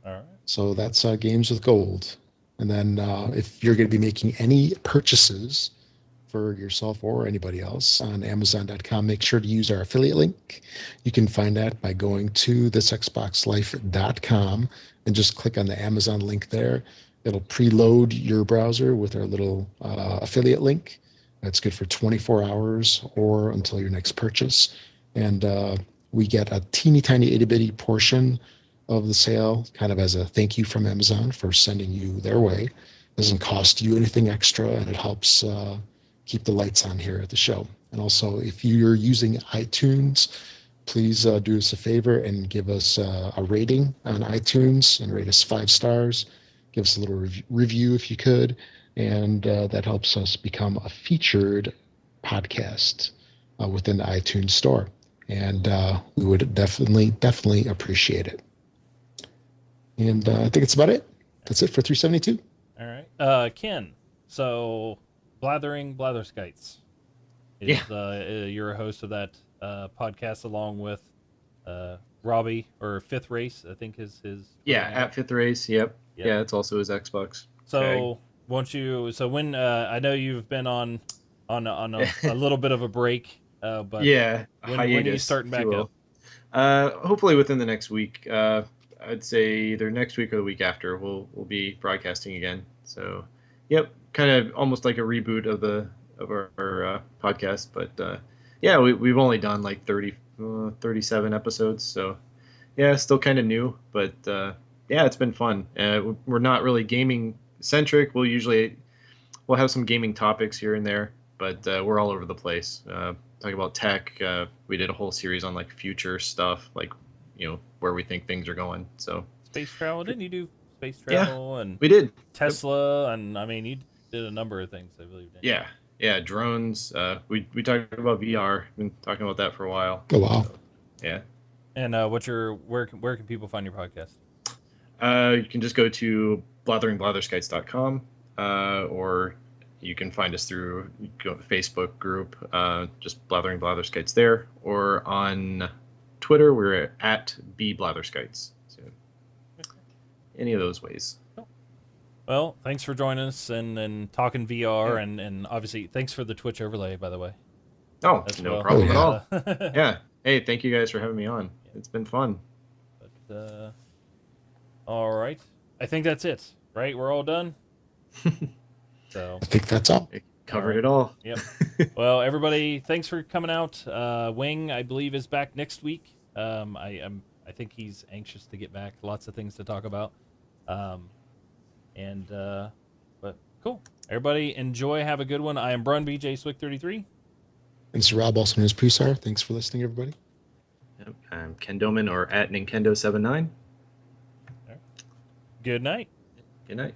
All right. So that's Games with Gold. And then if you're going to be making any purchases for yourself or anybody else on Amazon.com, make sure to use our affiliate link. You can find that by going to thisxboxlife.com and just click on the Amazon link there. It'll preload your browser with our little affiliate link. That's good for 24 hours or until your next purchase. And we get a teeny tiny itty bitty portion of the sale, kind of as a thank you from Amazon for sending you their way. It doesn't cost you anything extra, and it helps keep the lights on here at the show. And also, if you're using iTunes, please do us a favor and give us a rating on iTunes and rate us 5 stars. Give us a little review if you could, and that helps us become a featured podcast within the iTunes store. And we would definitely appreciate it. And I think it's about it. That's it for 372. All right. Ken. So, Blathering Blatherskites Yeah. is you're a host of that podcast along with Robbie, or Fifth Race, I think is his Twitter Yeah, handle. at Fifth Race. Yep. Yep. Yeah, it's also his Xbox. So when I know you've been on a little bit of a break, but Yeah, when are you hiatus, starting if you back will. up? Hopefully within the next week. I'd say either next week or the week after we'll be broadcasting again. So, yep, kind of almost like a reboot of our podcast. But yeah, we've only done like 37 episodes. So yeah, still kind of new, but yeah, it's been fun. We're not really gaming centric. We'll have some gaming topics here and there, but we're all over the place. Talk about tech. We did a whole series on like future stuff, like where we think things are going. So Space travel? Didn't you do space yeah, travel and we did. Yep. Tesla? And I mean, you did a number of things, I believe. Didn't you? Yeah, drones. We talked about VR. Been talking about that for a while. Oh, wow. So, yeah. And where can people find your podcast? You can just go to blatheringblatherskites.com, or you can find us through Facebook group, just Blathering Blatherskites there, or on Twitter, we're at @bblatherskites. So any of those ways. Well, thanks for joining us and talking VR, and obviously thanks for the Twitch overlay, by the way. Oh, As no well. problem at all. Yeah. Yeah. Hey, thank you guys for having me on. It's been fun. But all right, I think that's it. Right, we're all done. So I think that's all. It covered it all. Yep. Well, everybody, thanks for coming out. Wing, I believe, is back next week. I think he's anxious to get back. Lots of things to talk about. But cool. Everybody, enjoy. Have a good one. I am Brun BJ Swick 33. And this is Rob, also known as Presar. Thanks for listening, everybody. Yep. I'm Ken Doman, or at Nintendo79. Good night. Good night.